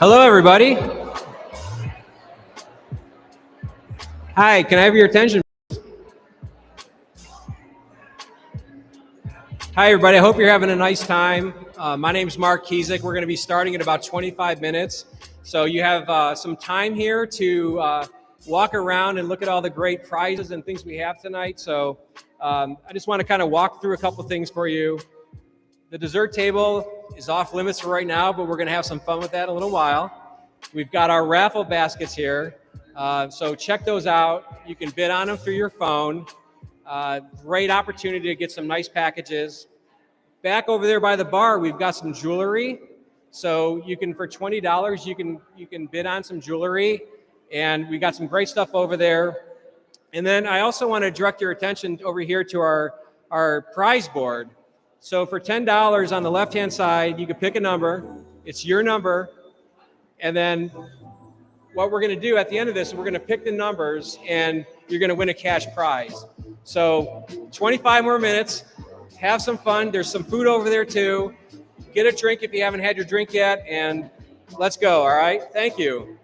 Hello, everybody. Hi, can I have your attention? Hi, everybody. I hope you're having a nice time. My name is Mark Kiesick. We're going to be starting in about 25 minutes. So you have some time here to walk around and look at all the great prizes and things we have tonight. So I just want to kind of walk through a couple things for you. The dessert table is off limits for right now, but we're going to have some fun with that in a little while. We've got our raffle baskets here. So check those out. You can bid on them through your phone. Great opportunity to get some nice packages. Back over there by the bar, we've got some jewelry. So you can, for $20, you can bid on some jewelry. And we got some great stuff over there. And then I also want to direct your attention over here to our prize board. So for $10 on the left-hand side, you can pick a number. It's your number. And then what we're going to do at the end of this, we're going to pick the numbers, and you're going to win a cash prize. So 25 more minutes. Have some fun. There's some food over there, too. Get a drink if you haven't had your drink yet, and let's go, all right? Thank you.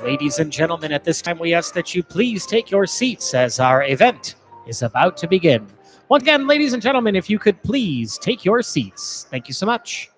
Ladies and gentlemen, at this time we ask that you please take your seats as our event is about to begin. Once again, ladies and gentlemen, if you could please take your seats. Thank you so much.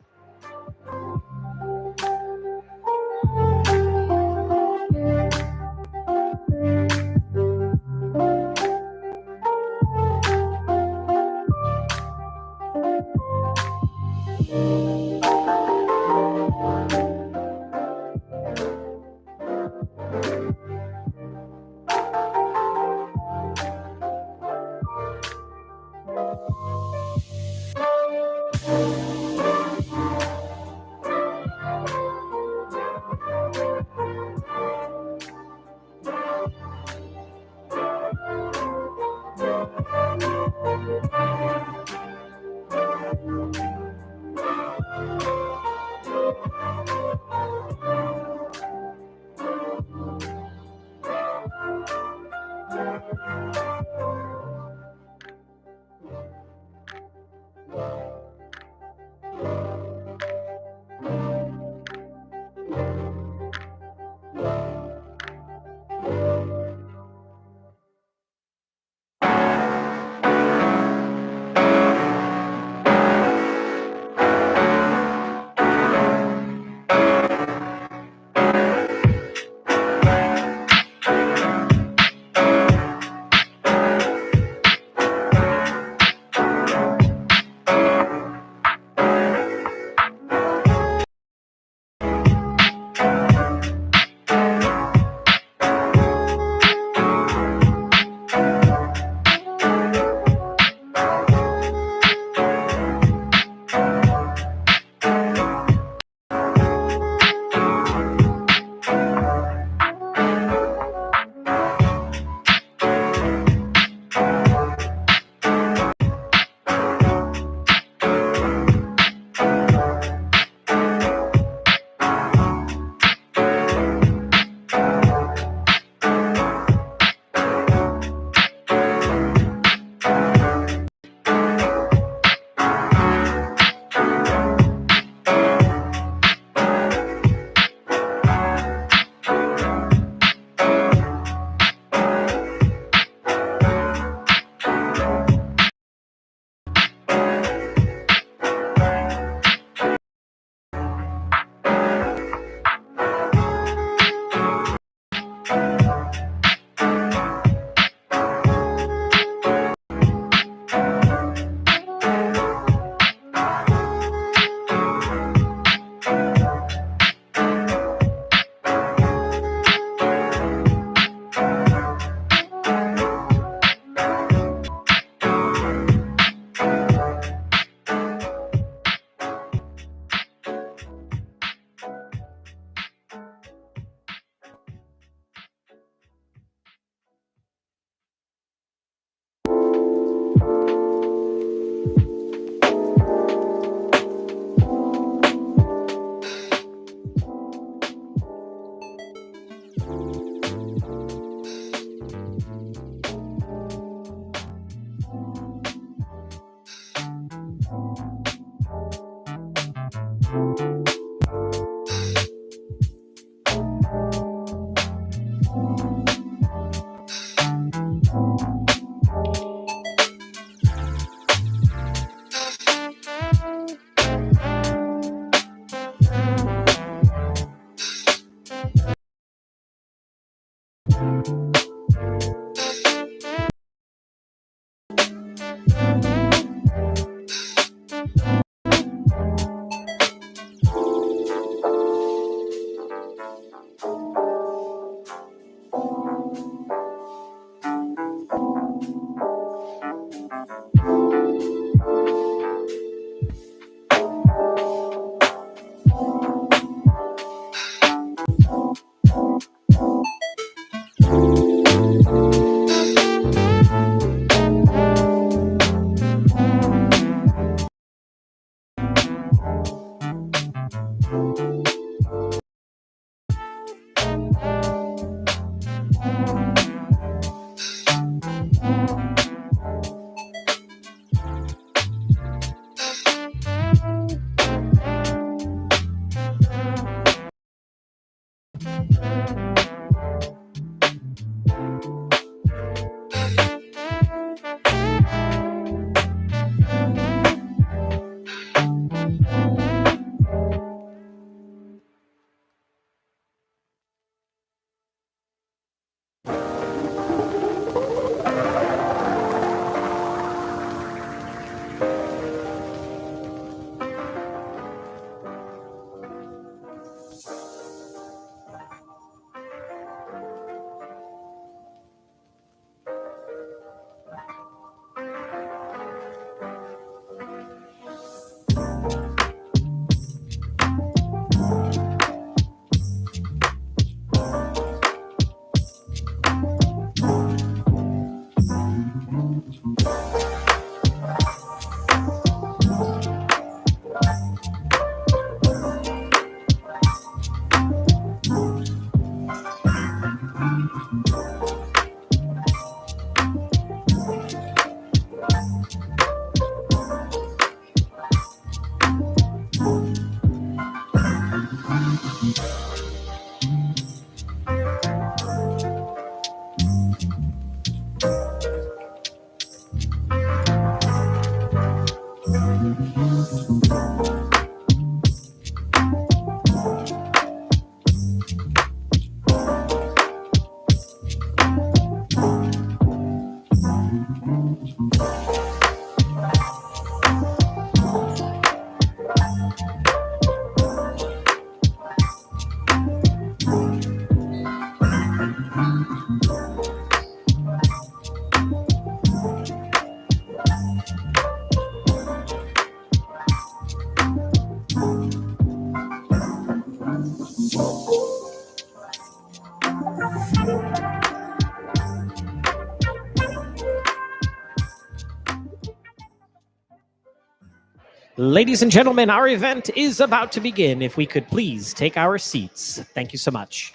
Ladies and gentlemen, our event is about to begin. If we could please take our seats. Thank you so much.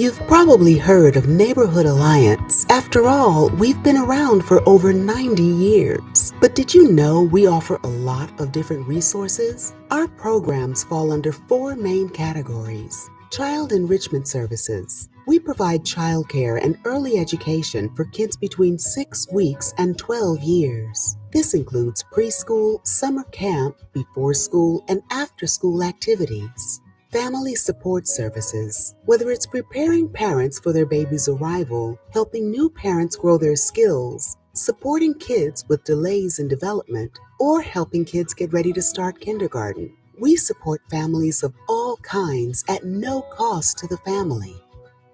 You've probably heard of Neighborhood Alliance. After all, we've been around for over 90 years. But did you know we offer a lot of different resources? Our programs fall under 4 main categories. Child Enrichment Services. We provide childcare and early education for kids between 6 weeks and 12 years. This includes preschool, summer camp, before school, and after school activities. Family Support Services. Whether it's preparing parents for their baby's arrival, helping new parents grow their skills, supporting kids with delays in development, or helping kids get ready to start kindergarten, we support families of all kinds at no cost to the family.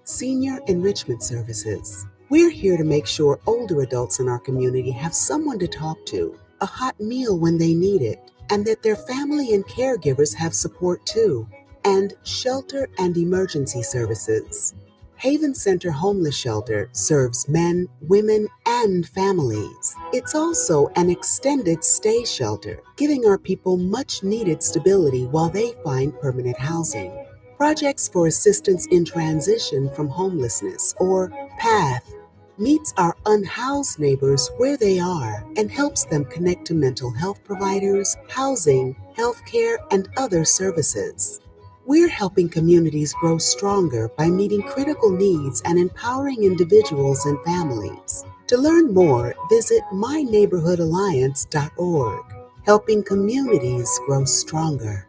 Senior Enrichment Services. We're here to make sure older adults in our community have someone to talk to, a hot meal when they need it, and that their family and caregivers have support too. And Shelter and Emergency Services. Haven Center Homeless Shelter serves men, women, and families. It's also an extended stay shelter, giving our people much needed stability while they find permanent housing. Projects for Assistance in Transition from Homelessness, or PATH, meets our unhoused neighbors where they are and helps them connect to mental health providers, housing, healthcare, and other services. We're helping communities grow stronger by meeting critical needs and empowering individuals and families. To learn more, visit myneighborhoodalliance.org, helping communities grow stronger.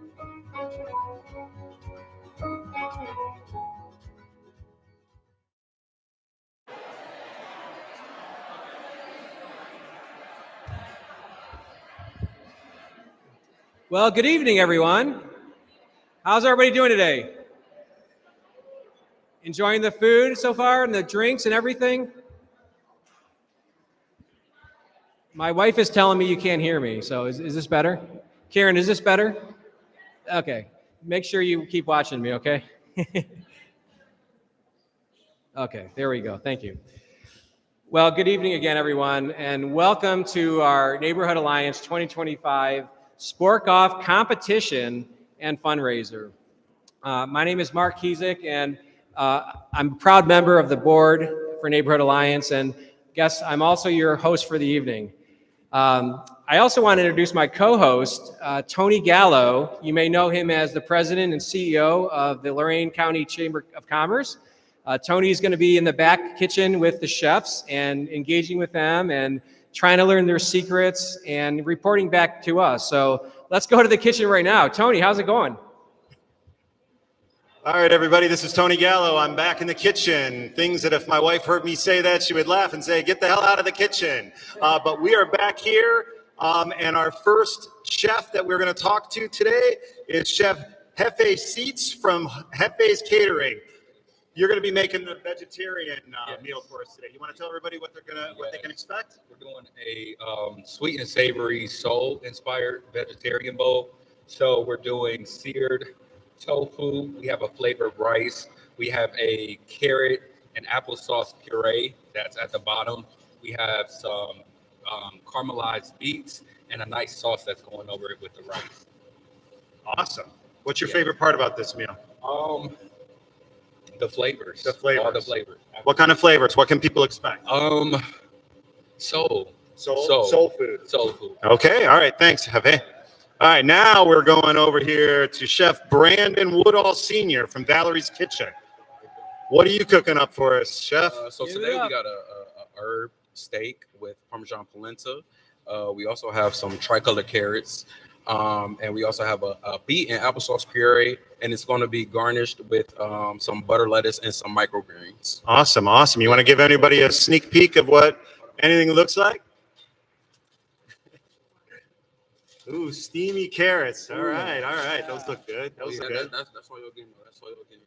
Well, good evening, everyone. How's everybody doing today? Enjoying the food so far and the drinks and everything? My wife is telling me you can't hear me, so is this better? Karen, is this better? Okay. Make sure you keep watching me, okay? Okay, there we go. Thank you. Well, good evening again, everyone, and welcome to our Neighborhood Alliance 2025 Spork Off competition and fundraiser. My name is Mark Kiesick, and I'm a proud member of the board for Neighborhood Alliance, and guess I'm also your host for the evening. I also want to introduce my co-host, Tony Gallo. You may know him as the president and CEO of the Lorain County Chamber of Commerce. Tony is going to be in the back kitchen with the chefs and engaging with them and trying to learn their secrets and reporting back to us. So let's go to the kitchen right now. Tony, how's it going? All right, everybody, this is Tony Gallo. I'm back in the kitchen. Things that if my wife heard me say that, she would laugh and say, get the hell out of the kitchen. But we are back here, and our first chef that we're going to talk to today is Chef Jefe Seats from Jefe's Catering. You're going to be making the vegetarian meal for us today. You want to tell everybody what they can expect? We're doing a sweet and savory soul-inspired vegetarian bowl. So we're doing seared tofu. We have a flavored rice. We have a carrot and applesauce puree that's at the bottom. We have some caramelized beets and a nice sauce that's going over it with the rice. Awesome. What's your favorite part about this meal? The flavors. The flavors. All the flavors. What kind of flavors? What can people expect? Soul food. Soul food. Okay. All right. Thanks, Jefe. All right. Now we're going over here to Chef Brandon Woodall Sr. from Valerie's Kitchen. What are you cooking up for us, Chef? So today we got a herb steak with Parmesan polenta. We also have some tricolor carrots. And we also have a beet and applesauce puree, and it's going to be garnished with some butter lettuce and some microgreens. Awesome, awesome. You want to give anybody a sneak peek of what anything looks like? Ooh, steamy carrots. All right, all right. Those look good. Those look good. That's all you're getting.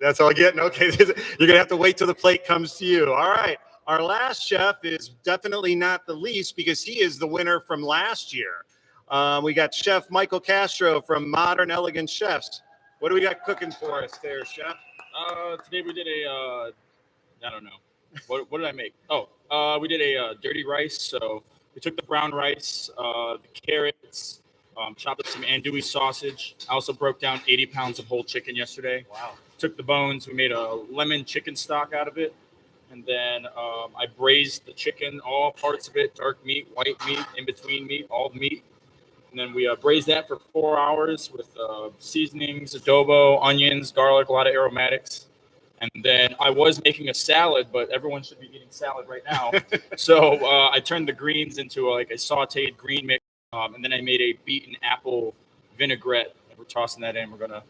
That's all you're getting. Okay, you're going to have to wait till the plate comes to you. All right. Our last chef is definitely not the least because he is the winner from last year. We got Chef Michael Castro from Modern Elegant Chefs. What do we got cooking for us there, Chef? Today we did I don't know. What did I make? We did a dirty rice. So we took the brown rice, the carrots, chopped up some andouille sausage. I also broke down 80 pounds of whole chicken yesterday. Wow. Took the bones. We made a lemon chicken stock out of it. And then I braised the chicken, all parts of it, dark meat, white meat, in-between meat, all meat. And then we braised that for 4 hours with seasonings, adobo, onions, garlic, a lot of aromatics. And then I was making a salad, but everyone should be eating salad right now. So I turned the greens into a sauteed green mix. And then I made a beet and apple vinaigrette. And we're tossing that in. We're going to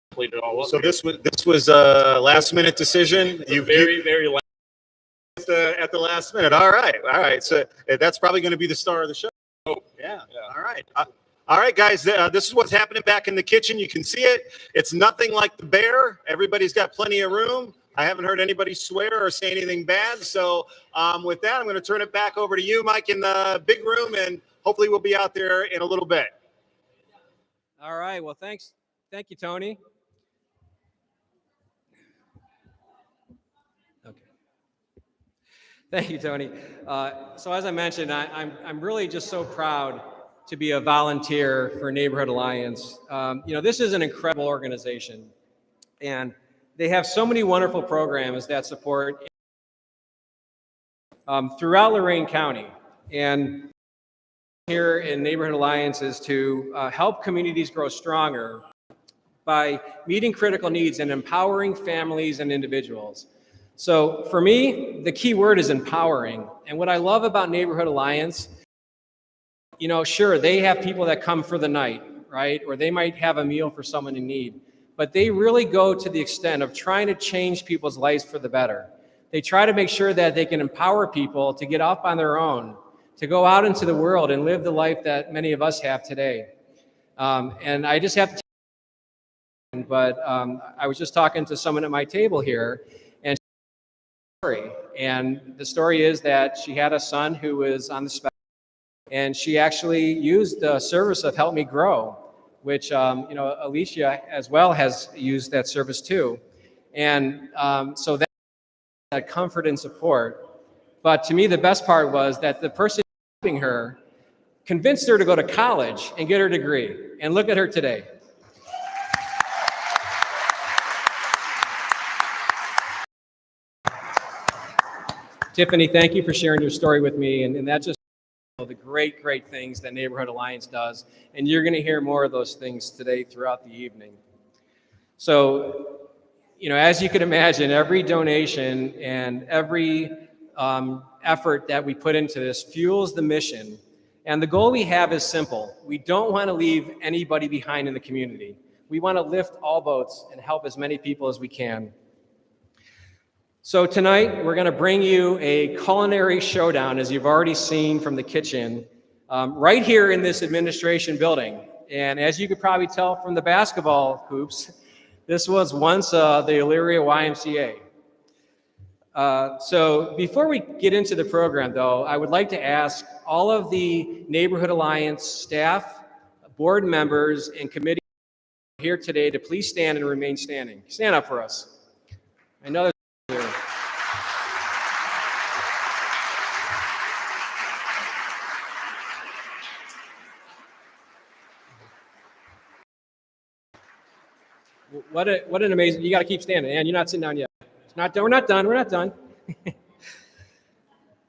plate it all up. So this was a last-minute decision? Very last. At the last minute. All right, all right. So that's probably going to be the star of the show. Oh, yeah. All right. All right, guys. This is what's happening back in the kitchen. You can see it. It's nothing like the bear. Everybody's got plenty of room. I haven't heard anybody swear or say anything bad. So with that, I'm going to turn it back over to you, Mike, in the big room, and hopefully we'll be out there in a little bit. All right. Well, thanks. Thank you, Tony. Thank you, Tony. So as I mentioned, I'm really just so proud to be a volunteer for Neighborhood Alliance. This is an incredible organization, and they have so many wonderful programs that support throughout Lorain County. And here in Neighborhood Alliance is to help communities grow stronger by meeting critical needs and empowering families and individuals. So for me, the key word is empowering. And what I love about Neighborhood Alliance, sure, they have people that come for the night, right? Or they might have a meal for someone in need. But they really go to the extent of trying to change people's lives for the better. They try to make sure that they can empower people to get off on their own, to go out into the world and live the life that many of us have today. And I just have to but I was just talking to someone at my table here, and the story is that she had a son who was on the spectrum, and she actually used the service of Help Me Grow, which Elyria as well has used that service too, and so that comfort and support. But to me, the best part was that the person helping her convinced her to go to college and get her degree, and look at her today. Tiffany, thank you for sharing your story with me, and that just the great things that Neighborhood Alliance does, and you're going to hear more of those things today throughout the evening. So, as you can imagine, every donation and every effort that we put into this fuels the mission, and the goal we have is simple. We don't want to leave anybody behind in the community. We want to lift all boats and help as many people as we can. So tonight, we're going to bring you a culinary showdown, as you've already seen from the kitchen, right here in this administration building. And as you could probably tell from the basketball hoops, this was once the Elyria YMCA. So before we get into the program, though, I would like to ask all of the Neighborhood Alliance staff, board members, and committee here today to please stand and remain standing. Stand up for us. I know there's What an amazing, you got to keep standing, and you're not sitting down yet. We're not done.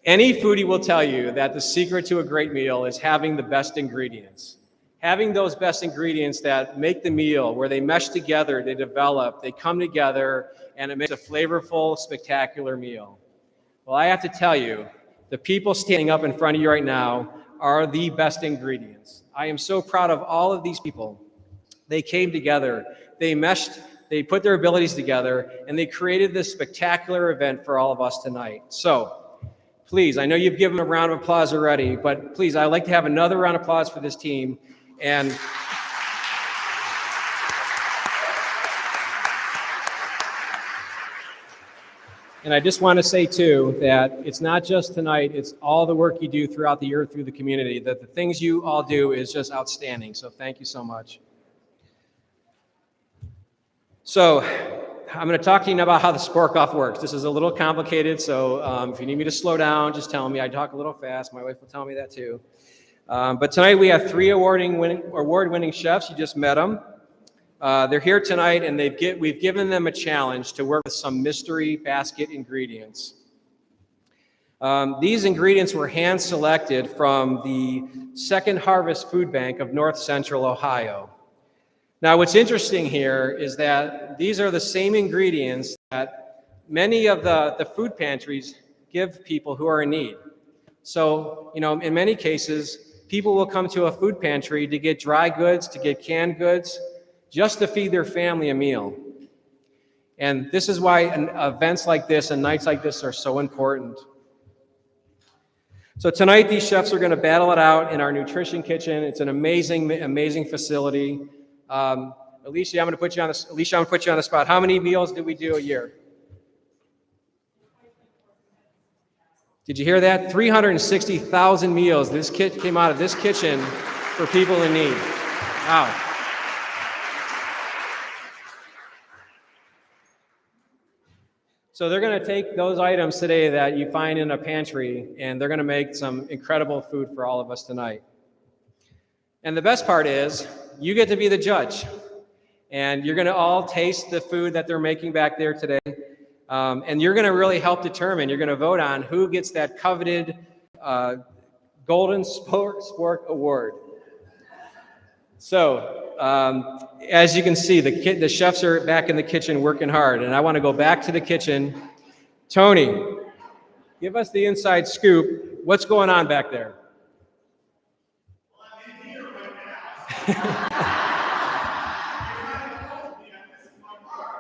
Any foodie will tell you that the secret to a great meal is having the best ingredients. Having those best ingredients that make the meal, where they mesh together, they develop, they come together, and it makes a flavorful, spectacular meal. Well, I have to tell you, the people standing up in front of you right now are the best ingredients. I am so proud of all of these people. They came together, they meshed, they put their abilities together, and they created this spectacular event for all of us tonight. So, please, I know you've given a round of applause already, but please, I'd like to have another round of applause for this team. And I just want to say, too, that it's not just tonight, it's all the work you do throughout the year through the community, that the things you all do is just outstanding. So thank you so much. So I'm going to talk to you now about how the Spork Off works. This is a little complicated, so if you need me to slow down, just tell me. I talk a little fast. My wife will tell me that too. But tonight we have 3 award-winning chefs. You just met them. They're here tonight, and we've given them a challenge to work with some mystery basket ingredients. These ingredients were hand-selected from the Second Harvest Food Bank of North Central Ohio. Now, what's interesting here is that these are the same ingredients that many of the food pantries give people who are in need. So, in many cases, people will come to a food pantry to get dry goods, to get canned goods, just to feed their family a meal. And this is why events like this and nights like this are so important. So tonight, these chefs are going to battle it out in our nutrition kitchen. It's an amazing facility. Elyria, I'm going to put you on the spot. How many meals do we do a year? Did you hear that? 360,000 meals. This kit came out of this kitchen for people in need. Wow. So they're going to take those items today that you find in a pantry, and they're going to make some incredible food for all of us tonight. And the best part is, you get to be the judge. And you're going to all taste the food that they're making back there today. And you're going to really help determine, you're going to vote on who gets that coveted Golden Spork Award. So, as you can see, the chefs are back in the kitchen working hard. And I want to go back to the kitchen. Tony, give us the inside scoop. What's going on back there?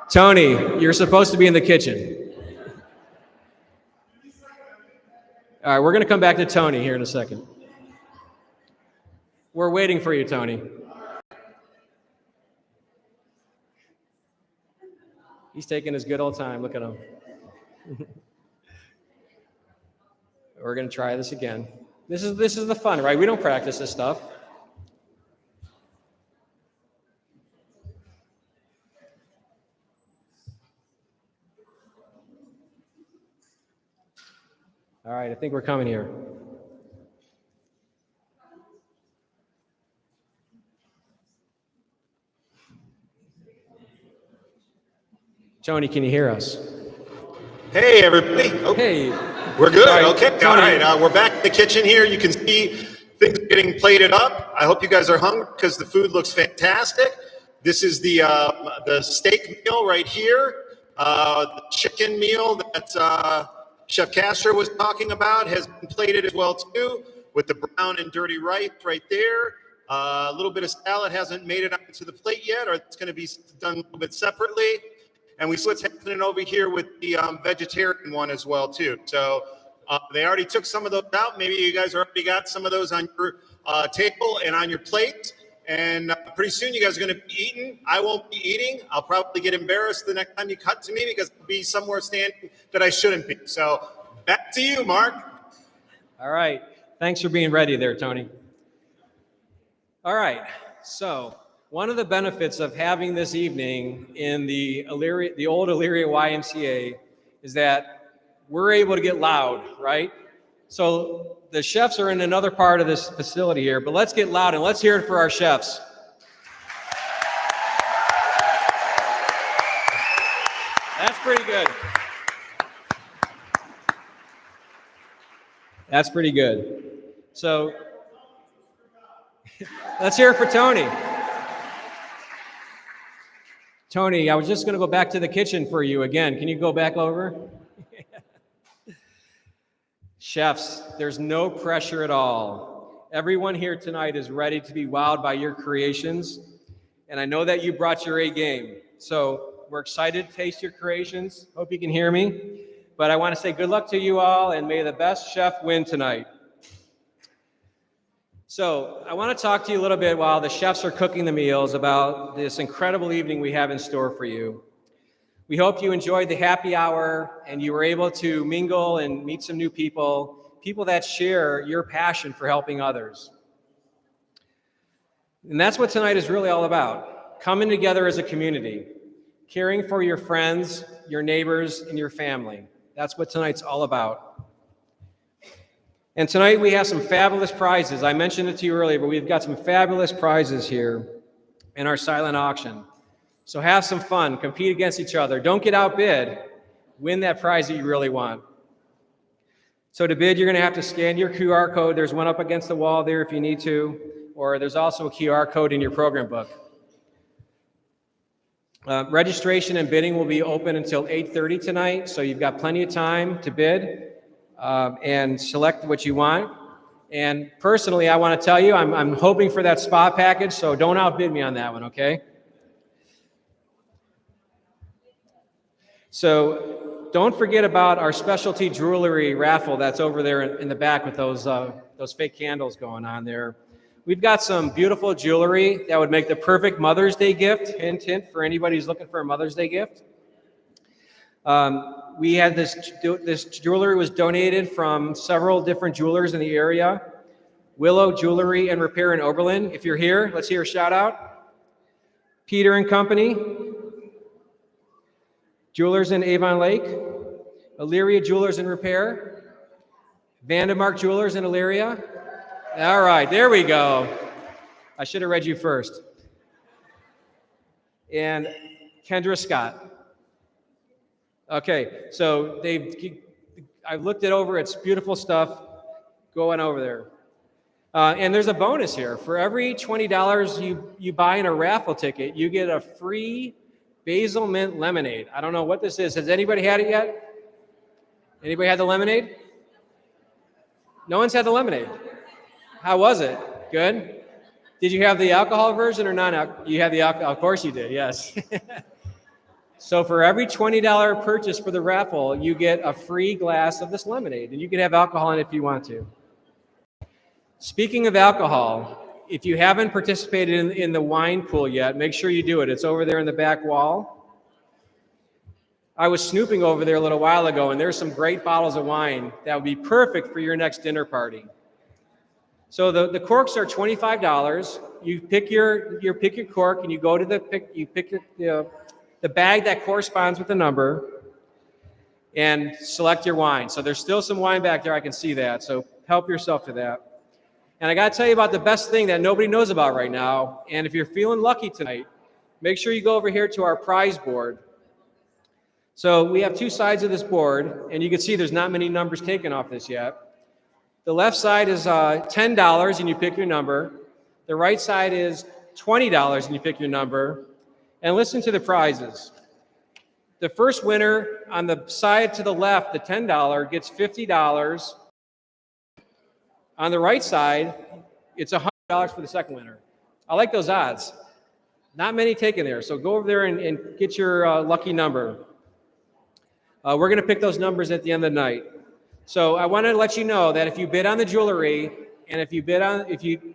Tony, you're supposed to be in the kitchen. All right, we're going to come back to Tony here in a second. We're waiting for you, Tony. He's taking his good old time. Look at him. We're going to try this again. This is the fun, right? We don't practice this stuff. All right, I think we're coming here. Tony, can you hear us? Hey, everybody. Oh, Hey. we're good. Sorry, Okay. Tony. All right. We're back in the kitchen here. You can see things are getting plated up. I hope you guys are hungry because the food looks fantastic. This is the steak meal right here. The chicken meal that Chef Castro was talking about has been plated as well too, with the brown and dirty rice right there. A little bit of salad hasn't made it onto the plate yet, or it's going to be done a little bit separately. And we see what's happening over here with the vegetarian one as well too. So they already took some of those out. Maybe you guys already got some of those on your table and on your plate. And pretty soon you guys are going to be eating. I won't be eating. I'll probably get embarrassed the next time you cut to me because I'll be somewhere standing that I shouldn't be. So back to you, Mark. All right. Thanks for being ready there, Tony. All right. So one of the benefits of having this evening in the old Elyria YMCA is that we're able to get loud, right? So the chefs are in another part of this facility here, but let's get loud and let's hear it for our chefs. That's pretty good. That's pretty good. So let's hear it for Tony. Tony, I was just going to go back to the kitchen for you again. Can you go back over? Chefs, there's no pressure at all. Everyone here tonight is ready to be wowed by your creations. And I know that you brought your A game. So we're excited to taste your creations. Hope you can hear me. But I want to say good luck to you all, and may the best chef win tonight. So I want to talk to you a little bit while the chefs are cooking the meals about this incredible evening we have in store for you. We hope you enjoyed the happy hour and you were able to mingle and meet some new people that share your passion for helping others. And that's what tonight is really all about, coming together as a community, caring for your friends, your neighbors, and your family. That's what tonight's all about. And tonight we have some fabulous prizes. I mentioned it to you earlier, but we've got some fabulous prizes here in our silent auction. So have some fun, compete against each other. Don't get outbid. Win that prize that you really want. So to bid, you're going to have to scan your QR code. There's one up against the wall there if you need to, or there's also a QR code in your program book. Registration and bidding will be open until 8:30 tonight, so you've got plenty of time to bid and select what you want. And personally, I want to tell you, I'm hoping for that spa package, so don't outbid me on that one, okay? So don't forget about our specialty jewelry raffle that's over there in the back with those fake candles going on there. We've got some beautiful jewelry that would make the perfect Mother's Day gift, hint, hint, for anybody who's looking for a Mother's Day gift. We had this jewelry was donated from several different jewelers in the area. Willow Jewelry and Repair in Oberlin. If you're here, let's hear a shout out. Peter and Company. Jewelers in Avon Lake. Elyria Jewelers and Repair. Vandemark Jewelers in Elyria. All right, there we go. I should have read you first. And Kendra Scott. Okay, so I've looked it over. It's beautiful stuff. Go on over there. And there's a bonus here. For every $20 you buy in a raffle ticket, you get a free basil mint lemonade. I don't know what this is. Has anybody had it yet? Anybody had the lemonade? No one's had the lemonade. How was it? Good? Did you have the alcohol version or non-alcohol? You had the alcohol. Of course you did, yes. So for every $20 purchase for the raffle, you get a free glass of this lemonade, and you can have alcohol in it if you want to. Speaking of alcohol, if you haven't participated in the wine pool yet, make sure you do it. It's over there in the back wall. I was snooping over there a little while ago, and there's some great bottles of wine that would be perfect for your next dinner party. So the corks are $25. You pick your cork, and you go to the bag that corresponds with the number, and select your wine. So there's still some wine back there. I can see that. So help yourself to that. And I got to tell you about the best thing that nobody knows about right now. And if you're feeling lucky tonight, make sure you go over here to our prize board. So we have two sides of this board, and you can see there's not many numbers taken off this yet. The left side is $10, and you pick your number. The right side is $20, and you pick your number. And listen to the prizes. The first winner on the side to the left, the $10, gets $50. On the right side, it's $100 for the second winner. I like those odds. Not many taken there, so go over there and get your lucky number. We're going to pick those numbers at the end of the night. So I wanted to let you know that if you bid on the jewelry, and if you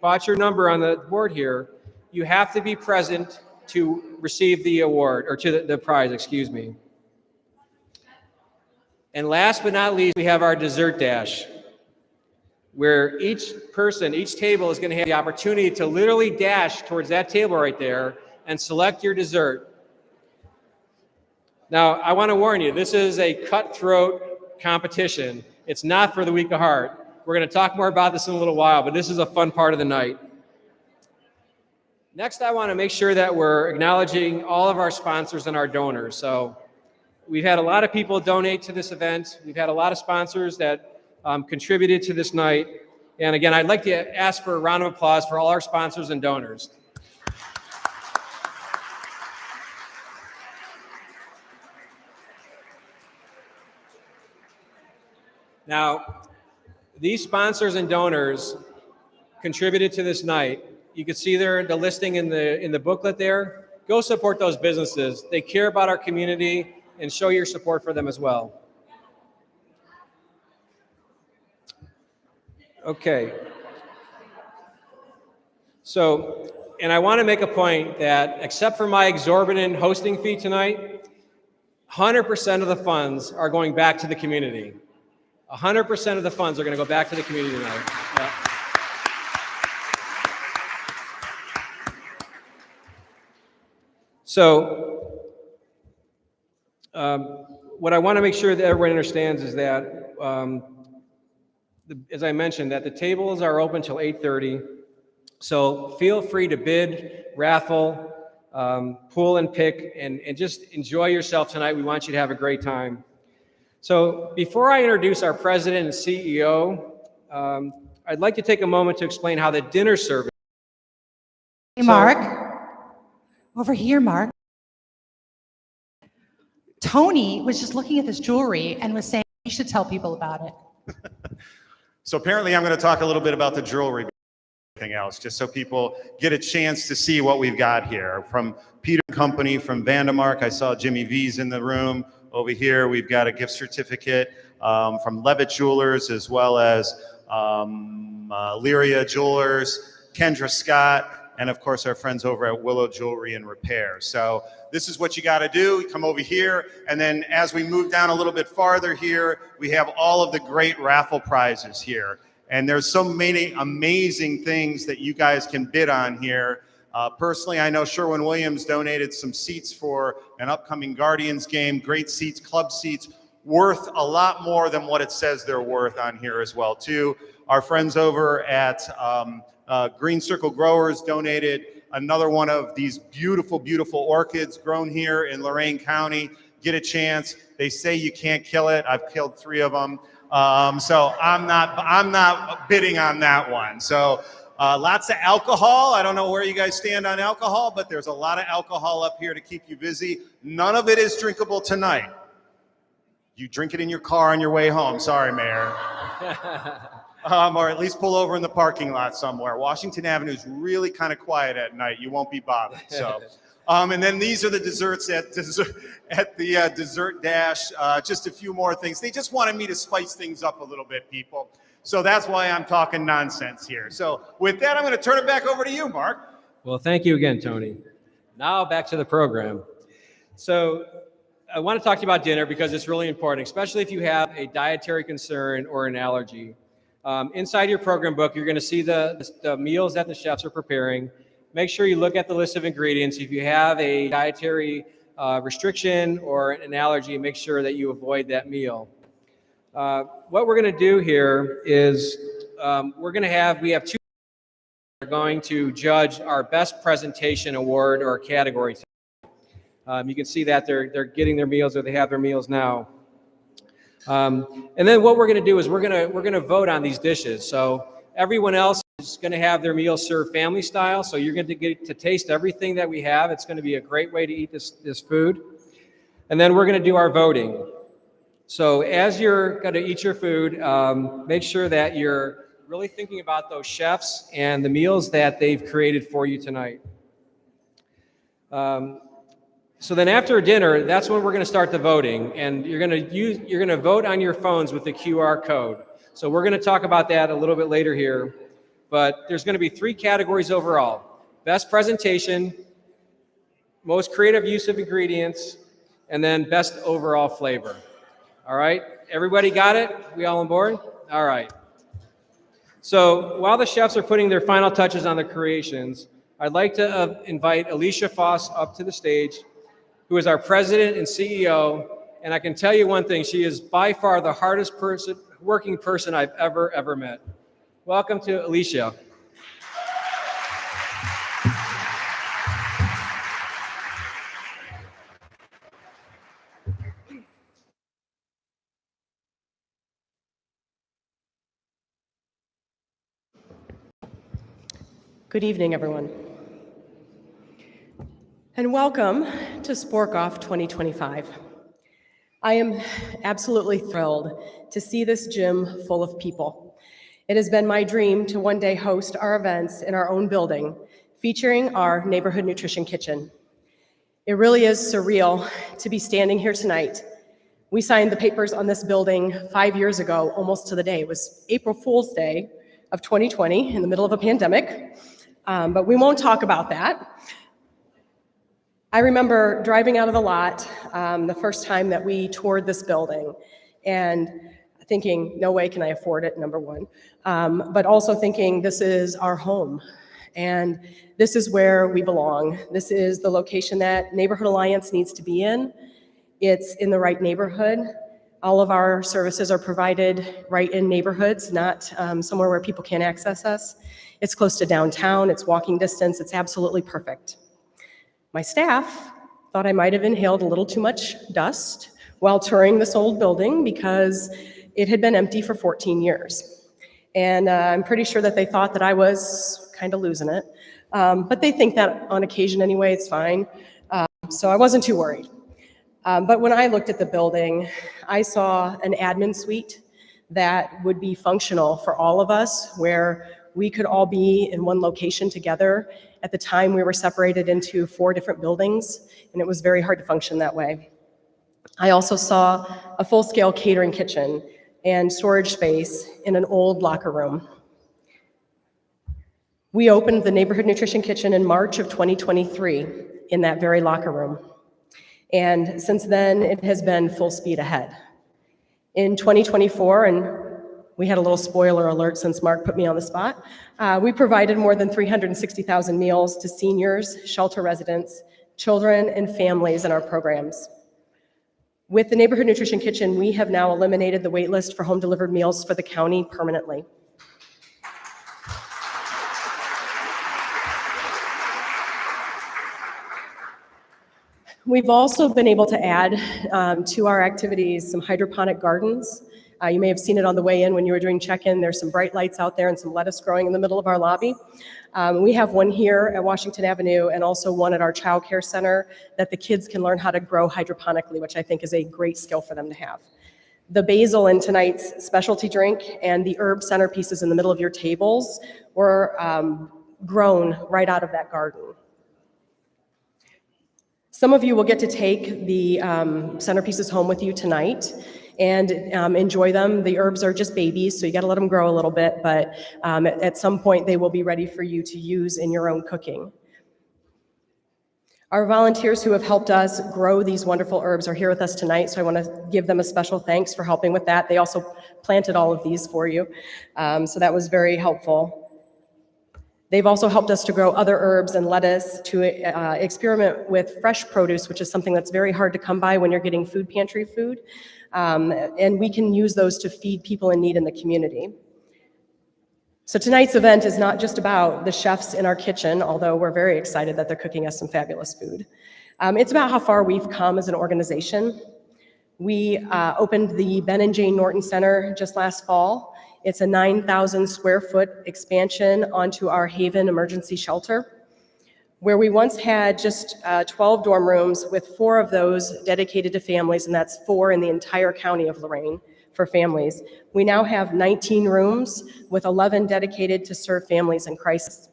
bought your number on the board here, you have to be present to receive the award, or to the prize, excuse me. And last but not least, we have our dessert dash, where each table is going to have the opportunity to literally dash towards that table right there and select your dessert. Now, I want to warn you, this is a cutthroat competition. It's not for the weak of heart. We're going to talk more about this in a little while, but this is a fun part of the night. Next, I want to make sure that we're acknowledging all of our sponsors and our donors. So we've had a lot of people donate to this event. We've had a lot of sponsors that contributed to this night. And again, I'd like to ask for a round of applause for all our sponsors and donors. Now, these sponsors and donors contributed to this night. You can see there the listing in the booklet there. Go support those businesses. They care about our community, and show your support for them as well. Okay. So, and I want to make a point that except for my exorbitant hosting fee tonight, 100% of the funds are going back to the community. 100% of the funds are going to go back to the community tonight. Yeah. So, what I want to make sure that everyone understands is that, as I mentioned, that the tables are open till 8:30. So feel free to bid, raffle, pull and pick, and just enjoy yourself tonight. We want you to have a great time. So before I introduce our president and CEO, I'd like to take a moment to explain how the dinner service. Hey, Mark. Over here, Mark. Tony was just looking at this jewelry and was saying you should tell people about it. So apparently I'm going to talk a little bit about the jewelry and everything else, just so people get a chance to see what we've got here. From Peter Company, from Vandemark, I saw Jimmy V's in the room. Over here, we've got a gift certificate from Levitt Jewelers, as well as Elyria Jewelers, Kendra Scott, and of course our friends over at Willow Jewelry and Repair. So this is what you got to do. You come over here, and then as we move down a little bit farther here, we have all of the great raffle prizes here. And there's so many amazing things that you guys can bid on here. Personally, I know Sherwin-Williams donated some seats for an upcoming Guardians game. Great seats, club seats, worth a lot more than what it says they're worth on here as well, too. Our friends over at Green Circle Growers donated another one of these beautiful, beautiful orchids grown here in Lorain County. Get a chance. They say you can't kill it. I've killed 3 of them. So I'm not bidding on that one. So lots of alcohol. I don't know where you guys stand on alcohol, but there's a lot of alcohol up here to keep you busy. None of it is drinkable tonight. You drink it in your car on your way home. Sorry, Mayor. Or at least pull over in the parking lot somewhere. Washington Avenue is really kind of quiet at night. You won't be bothered. So, and then these are the desserts at the dessert dash. Just a few more things. They just wanted me to spice things up a little bit, people. So that's why I'm talking nonsense here. So with that, I'm going to turn it back over to you, Mark. Well, thank you again, Tony. Now back to the program. So I want to talk to you about dinner because it's really important, especially if you have a dietary concern or an allergy. Inside your program book, you're going to see the meals that the chefs are preparing. Make sure you look at the list of ingredients. If you have a dietary restriction or an allergy, make sure that you avoid that meal. What we're going to do here is we have two are going to judge our best presentation award or category. You can see that they're getting their meals, or they have their meals now. And then what we're going to do is we're going to vote on these dishes. So everyone else is going to have their meals served family style. So you're going to get to taste everything that we have. It's going to be a great way to eat this food. And then we're going to do our voting. So as you're going to eat your food, make sure that you're really thinking about those chefs and the meals that they've created for you tonight. So then after dinner, that's when we're going to start the voting, and you're going to vote on your phones with the QR code. So we're going to talk about that a little bit later here, but there's going to be 3 categories overall: best presentation, most creative use of ingredients, and then best overall flavor. All right, everybody got it? We all on board? All right. So while the chefs are putting their final touches on the creations, I'd like to invite Elyria Foss up to the stage, who is our president and CEO. And I can tell you one thing, she is by far the hardest working person I've ever met. Welcome to Elyria. Good evening, everyone. And welcome to Spork Off 2025. I am absolutely thrilled to see this gym full of people. It has been my dream to one day host our events in our own building, featuring our neighborhood nutrition kitchen. It really is surreal to be standing here tonight. We signed the papers on this building 5 years ago, almost to the day. It was April Fool's Day of 2020, in the middle of a pandemic, but we won't talk about that. I remember driving out of the lot the first time that we toured this building and thinking, no way can I afford it, number one, but also thinking this is our home and this is where we belong. This is the location that Neighborhood Alliance needs to be in. It's in the right neighborhood. All of our services are provided right in neighborhoods, not somewhere where people can't access us. It's close to downtown, it's walking distance, it's absolutely perfect. My staff thought I might have inhaled a little too much dust while touring this old building because it had been empty for 14 years. And I'm pretty sure that they thought that I was kind of losing it. But they think that on occasion anyway, it's fine. So I wasn't too worried. But when I looked at the building, I saw an admin suite that would be functional for all of us, where we could all be in one location together. At the time, we were separated into 4 different buildings, and it was very hard to function that way. I also saw a full-scale catering kitchen and storage space in an old locker room. We opened the Neighborhood Nutrition Kitchen in March of 2023 in that very locker room. And since then, it has been full speed ahead. In 2024, and we had a little spoiler alert since Mark put me on the spot, we provided more than 360,000 meals to seniors, shelter residents, children, and families in our programs. With the Neighborhood Nutrition Kitchen, we have now eliminated the wait list for home-delivered meals for the county permanently. We've also been able to add to our activities some hydroponic gardens. You may have seen it on the way in when you were doing check-in. There's some bright lights out there and some lettuce growing in the middle of our lobby. We have one here at Washington Avenue and also one at our child care center that the kids can learn how to grow hydroponically, which I think is a great skill for them to have. The basil in tonight's specialty drink and the herb centerpieces in the middle of your tables were grown right out of that garden. Some of you will get to take the centerpieces home with you tonight and enjoy them. The herbs are just babies, so you gotta let them grow a little bit, but at some point they will be ready for you to use in your own cooking. Our volunteers who have helped us grow these wonderful herbs are here with us tonight, so I want to give them a special thanks for helping with that. They also planted all of these for you, so that was very helpful. They've also helped us to grow other herbs and lettuce, to experiment with fresh produce, which is something that's very hard to come by when you're getting food pantry food, and we can use those to feed people in need in the community. So tonight's event is not just about the chefs in our kitchen, although we're very excited that they're cooking us some fabulous food. It's about how far we've come as an organization. We opened the Ben and Jane Norton Center just last fall. It's a 9,000 square foot expansion onto our Haven emergency shelter, where we once had just 12 dorm rooms, with 4 of those dedicated to families, and that's 4 in the entire county of Lorain for families. We now have 19 rooms, with 11 dedicated to serve families in crisis.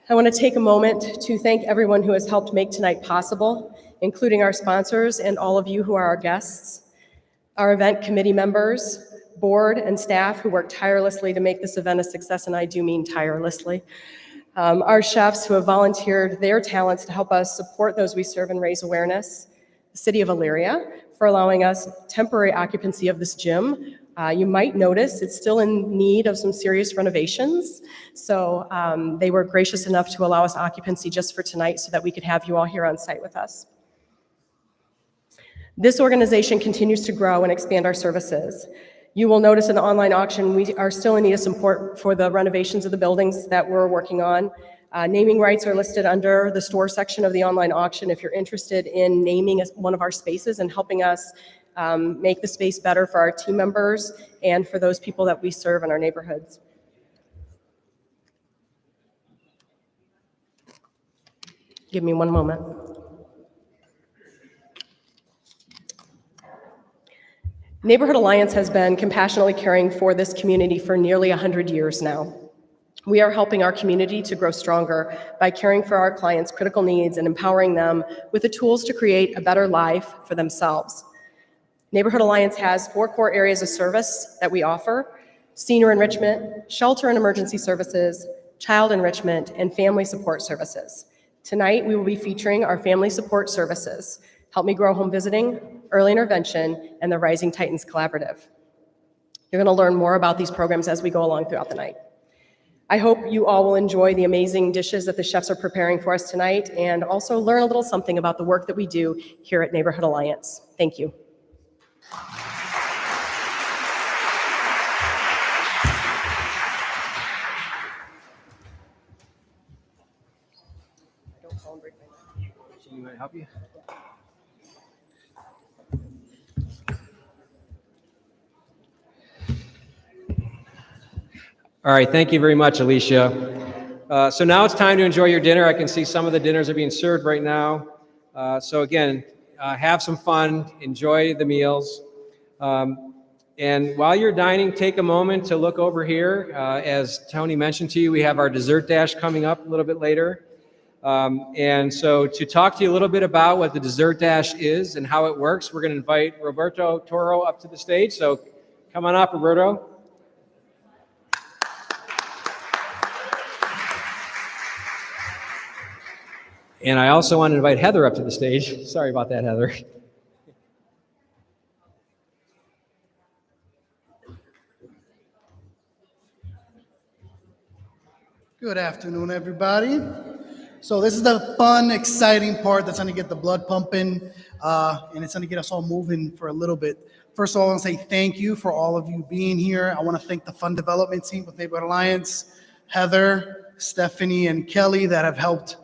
I want to take a moment to thank everyone who has helped make tonight possible, including our sponsors and all of you who are our guests, our event committee members, board and staff who work tirelessly to make this event a success, and I do mean tirelessly. Our chefs who have volunteered their talents to help us support those we serve and raise awareness, the City of Elyria for allowing us temporary occupancy of this gym. You might notice it's still in need of some serious renovations, so they were gracious enough to allow us occupancy just for tonight so that we could have you all here on site with us. This organization continues to grow and expand our services. You will notice in the online auction, we are still in need of support for the renovations of the buildings that we're working on. Naming rights are listed under the store section of the online auction if you're interested in naming one of our spaces and helping us make the space better for our team members and for those people that we serve in our neighborhoods. Give me one moment. Neighborhood Alliance has been compassionately caring for this community for nearly 100 years now. We are helping our community to grow stronger by caring for our clients' critical needs and empowering them with the tools to create a better life for themselves. Neighborhood Alliance has 4 core areas of service that we offer: senior enrichment, shelter and emergency services, child enrichment, and family support services. Tonight, we will be featuring our family support services: Help Me Grow Home Visiting, Early Intervention, and the Rising Titans Collaborative. You're going to learn more about these programs as we go along throughout the night. I hope you all will enjoy the amazing dishes that the chefs are preparing for us tonight, and also learn a little something about the work that we do here at Neighborhood Alliance. Thank you. You want to help you? All right, thank you very much, Alicia. So now it's time to enjoy your dinner. I can see some of the dinners are being served right now. So again, have some fun, enjoy the meals. And while you're dining, take a moment to look over here. As Tony mentioned to you, we have our dessert dash coming up a little bit later. And so to talk to you a little bit about what the dessert dash is and how it works, we're going to invite Roberto Toro up to the stage. So come on up, Roberto. And I also want to invite Heather up to the stage. Sorry about that, Heather. Good afternoon, everybody. So this is the fun, exciting part that's going to get the blood pumping, and it's going to get us all moving for a little bit. First of all, I want to say thank you for all of you being here. I want to thank the fund development team with Neighborhood Alliance, Heather, Stephanie, and Kelly that have helped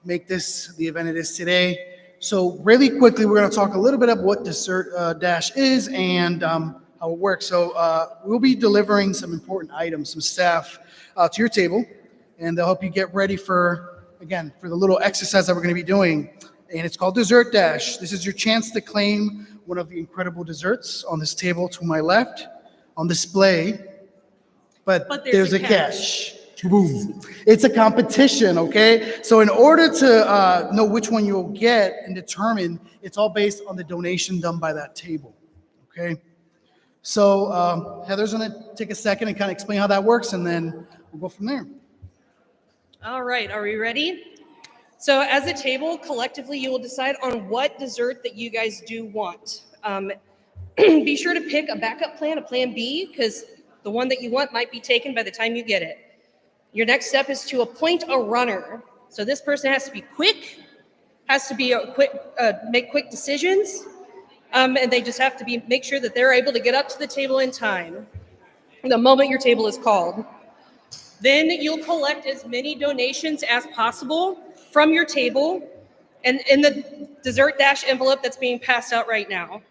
make this the event it is today. So really quickly, we're going to talk a little bit about what Dessert Dash is and how it works. So we'll be delivering some important items, some staff to your table, and they'll help you get ready for, again, for the little exercise that we're going to be doing. And it's called Dessert Dash. This is your chance to claim one of the incredible desserts on this table to my left on display. But there's a catch. Boom. It's a competition, okay? So in order to know which one you'll get and determine, it's all based on the donation done by that table, okay? So Heather's going to take a second and kind of explain how that works, and then we'll go from there. All right, are we ready? So as a table, collectively, you will decide on what dessert that you guys do want. Be sure to pick a backup plan, a plan B, because the one that you want might be taken by the time you get it. Your next step is to appoint a runner. So this person has to be quick, has to be make quick decisions, and they just have to make sure that they're able to get up to the table in time the moment your table is called. Then you'll collect as many donations as possible from your table and in the dessert dash envelope that's being passed out right now.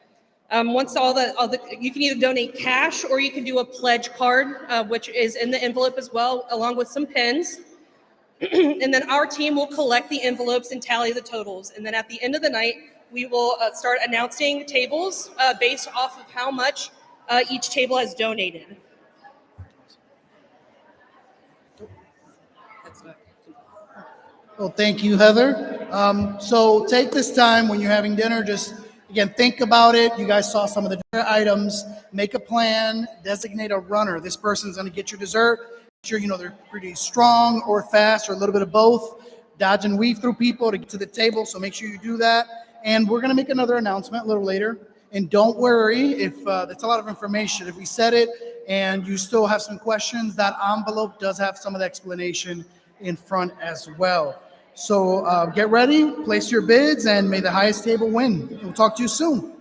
Once you can either donate cash or you can do a pledge card, which is in the envelope as well, along with some pens. And then our team will collect the envelopes and tally the totals. And then at the end of the night, we will start announcing tables based off of how much each table has donated. Well, thank you, Heather. So take this time when you're having dinner, just, again, think about it. You guys saw some of the dinner items. Make a plan, designate a runner. This person's going to get your dessert. Make sure, they're pretty strong or fast or a little bit of both. Dodge and weave through people to get to the table, so make sure you do that. And we're going to make another announcement a little later. And don't worry if that's a lot of information. If we said it and you still have some questions, that envelope does have some of the explanation in front as well. So get ready, place your bids, and may the highest table win. We'll talk to you soon.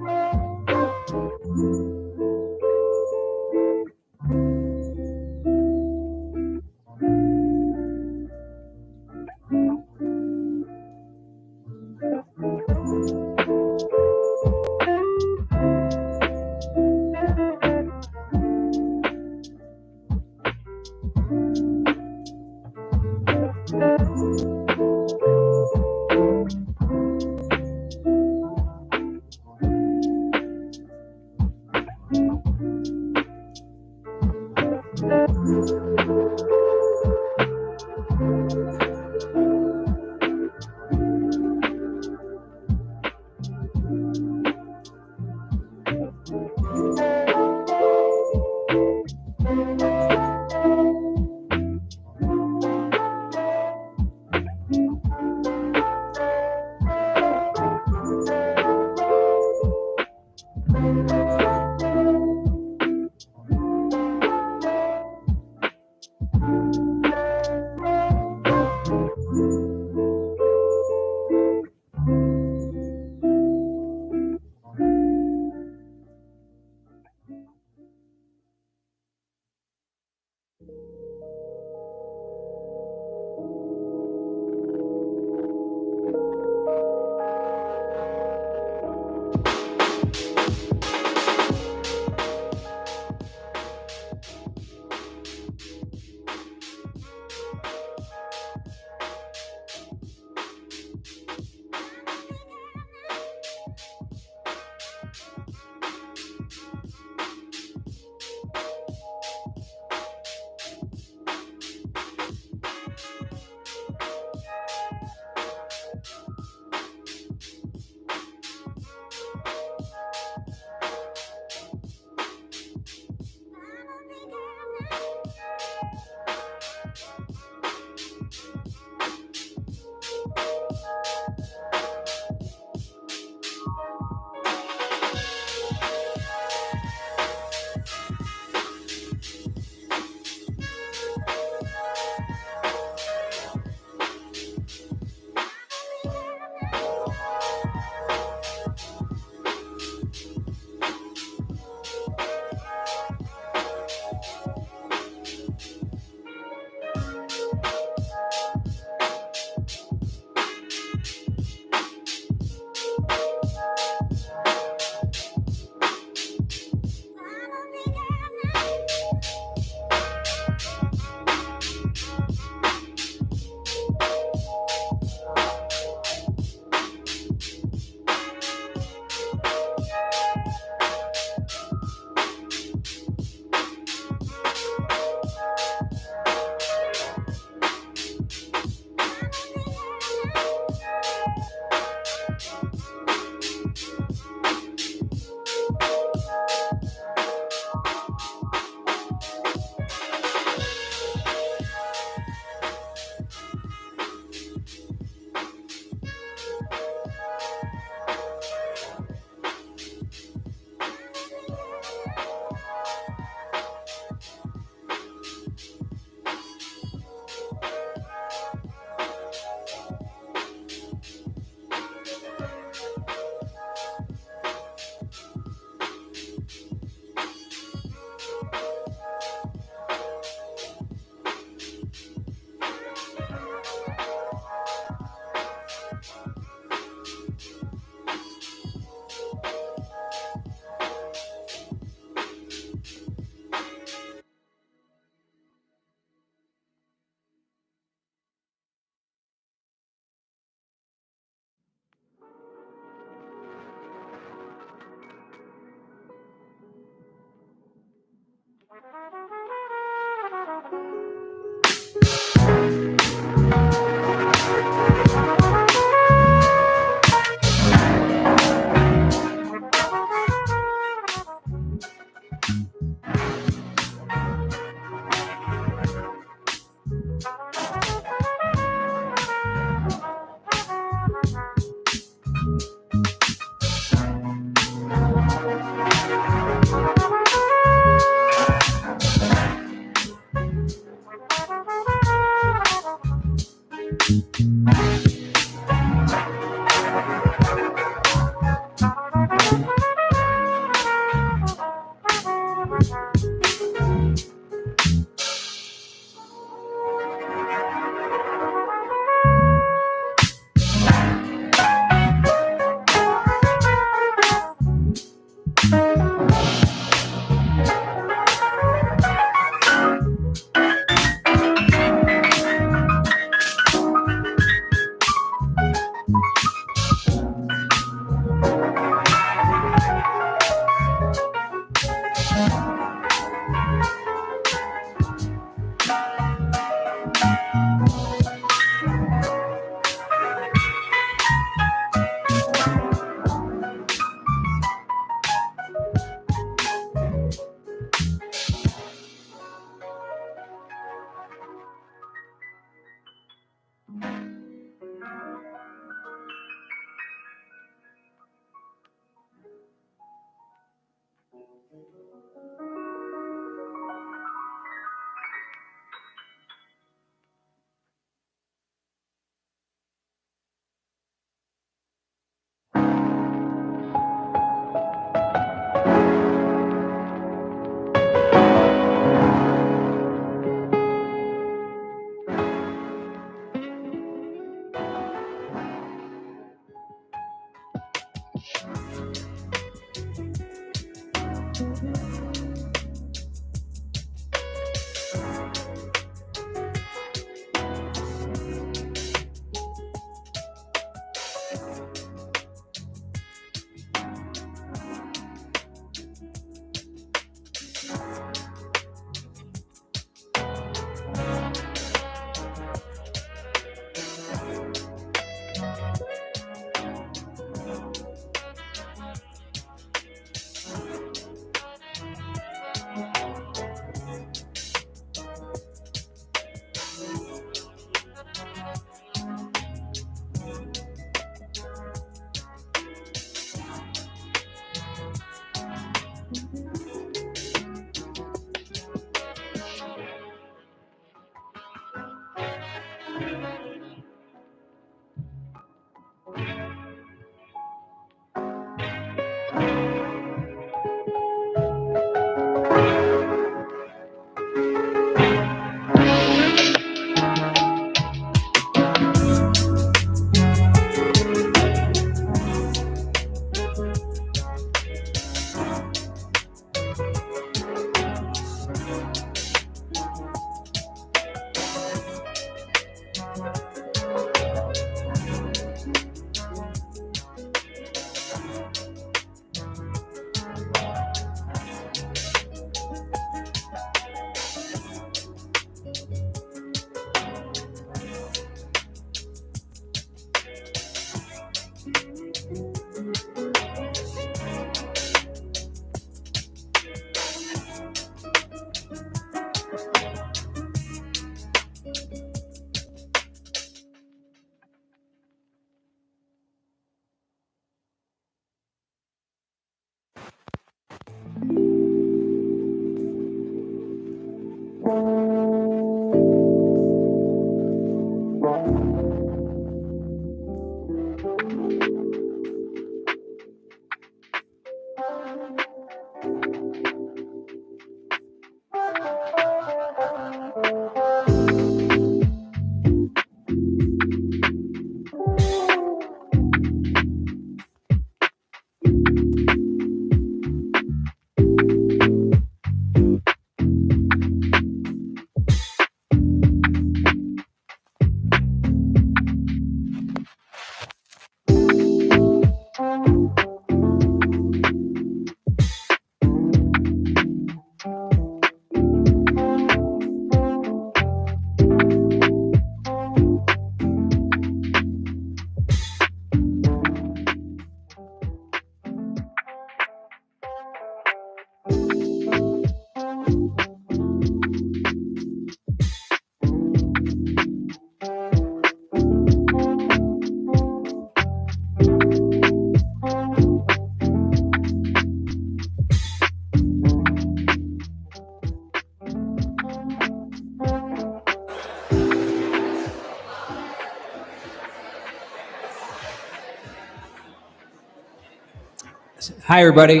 Hi, everybody.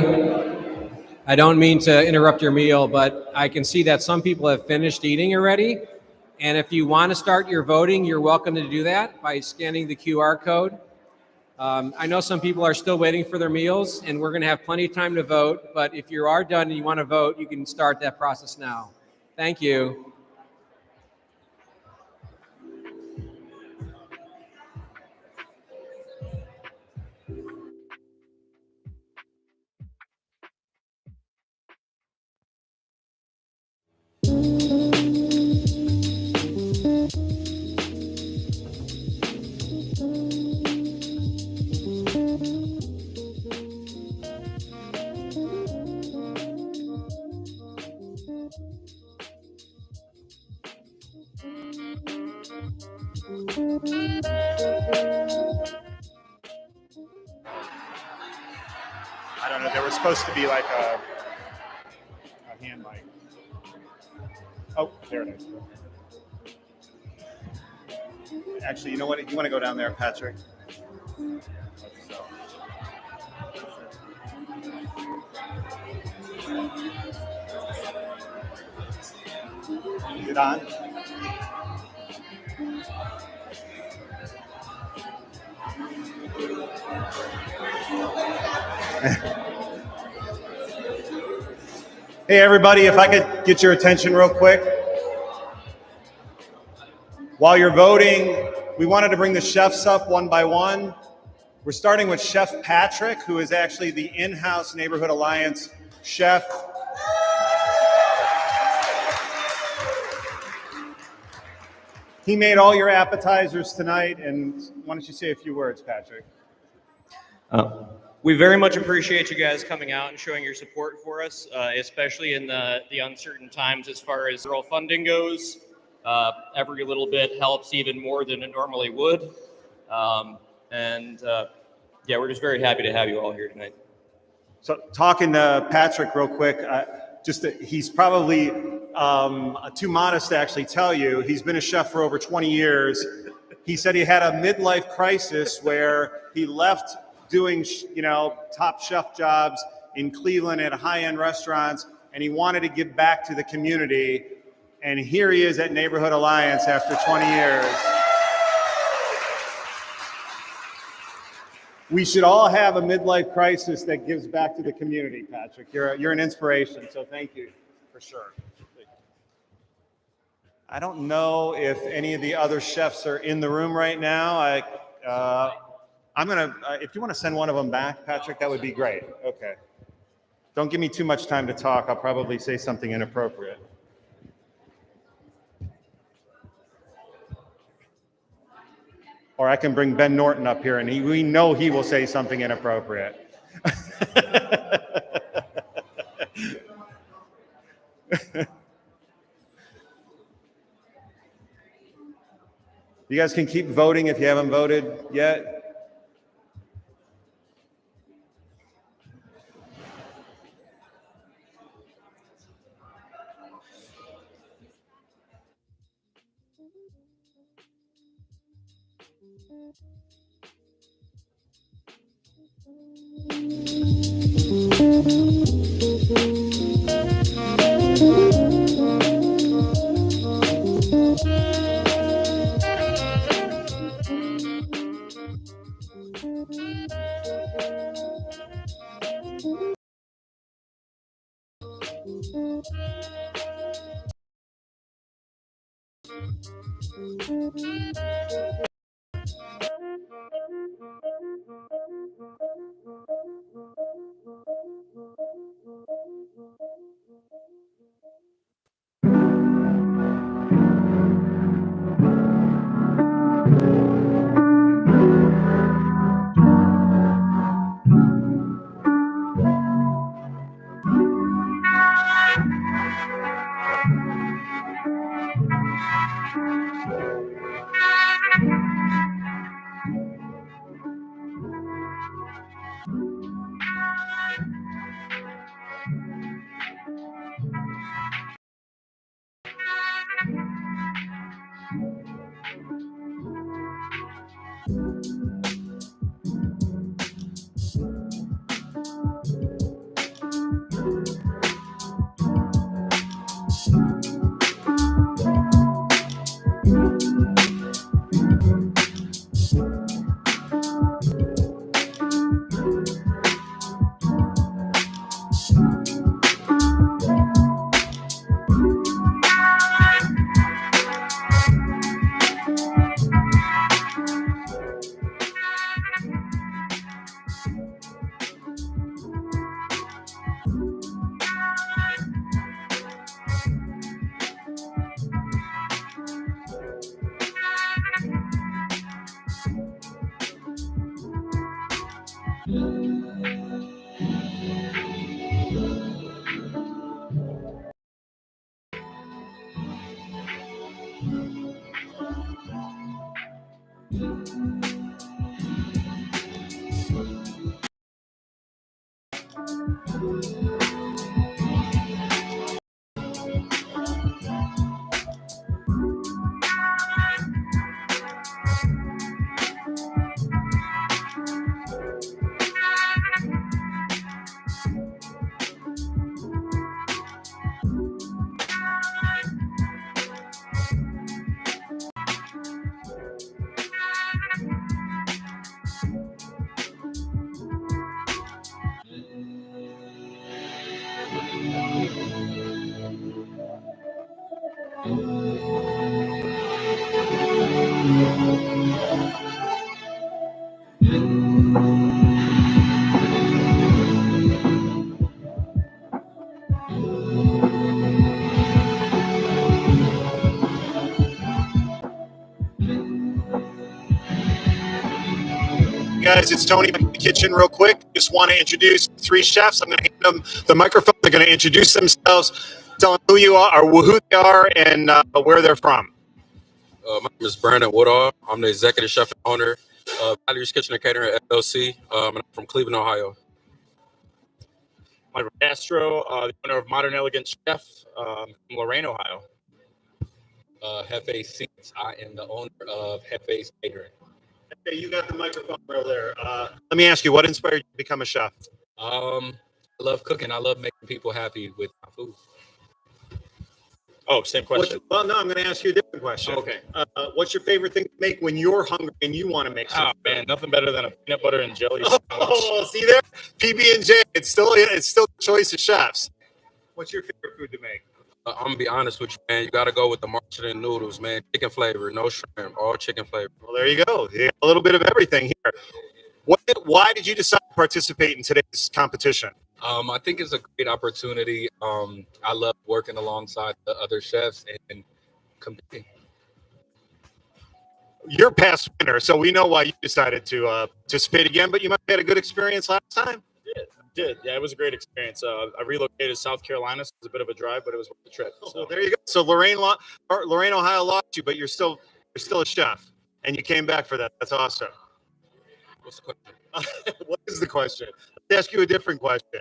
I don't mean to interrupt your meal, but I can see that some people have finished eating already. And if you want to start your voting, you're welcome to do that by scanning the QR code. I know some people are still waiting for their meals, and we're going to have plenty of time to vote. But if you are done and you want to vote, you can start that process now. Thank you. I don't know. There was supposed to be like a hand mic. Oh, there it is. Actually, you know what? You want to go down there, Patrick? Is it on? Hey, everybody, if I could get your attention real quick. While you're voting, we wanted to bring the chefs up one by one. We're starting with Chef Patrick, who is actually the in-house Neighborhood Alliance chef. He made all your appetizers tonight, and why don't you say a few words, Patrick? We very much appreciate you guys coming out and showing your support for us, especially in the uncertain times as far as rural funding goes. Every little bit helps even more than it normally would. Yeah, we're just very happy to have you all here tonight. So talking to Patrick real quick, he's probably too modest to actually tell you. He's been a chef for over 20 years. He said he had a midlife crisis where he left doing, top chef jobs in Cleveland at high-end restaurants, and he wanted to give back to the community. And here he is at Neighborhood Alliance after 20 years. We should all have a midlife crisis that gives back to the community, Patrick. You're an inspiration, so thank you for sure. I don't know if any of the other chefs are in the room right now. I'm gonna, if you want to send one of them back, Patrick, that would be great. Okay. Don't give me too much time to talk. I'll probably say something inappropriate. Or I can bring Ben Norton up here, and we know he will say something inappropriate. You guys can keep voting if you haven't voted yet. Guys, it's Tony back in the kitchen real quick. Just want to introduce 3 chefs. I'm going to hand them the microphone. They're going to introduce themselves, tell them who you are, or who they are, and where they're from. My name is Brandon Woodall. I'm the executive chef and owner of Elyria Kitchen and Catering at LLC. And I'm from Cleveland, Ohio. Michael Castro, the owner of Modern Elegant Chef from Lorain, Ohio. Hefe Seats. I am the owner of Hefe's Catering. Okay, you got the microphone right there. Let me ask you, what inspired you to become a chef? I love cooking. I love making people happy with my food. Oh, same question. Well, no, I'm going to ask you a different question. Okay. What's your favorite thing to make when you're hungry and you want to make something? Oh, man, nothing better than a peanut butter and jelly sandwich. Oh, see there? PB&J. It's still the choice of chefs. What's your favorite food to make? I'm going to be honest with you, man. You got to go with the Martian noodles, man. Chicken flavor, no shrimp, all chicken flavor. Well, there you go. You got a little bit of everything here. Why did you decide to participate in today's competition? I think it's a great opportunity. I love working alongside the other chefs and competing. You're past winner, so we know why you decided to participate again, but you might have had a good experience last time. Yeah, it was a great experience. I relocated to South Carolina, so it was a bit of a drive, but it was worth the trip. So there you go. So Lorain, Ohio lost you, but you're still a chef, and you came back for that. That's awesome. What's the question? What is the question? Let's ask you a different question.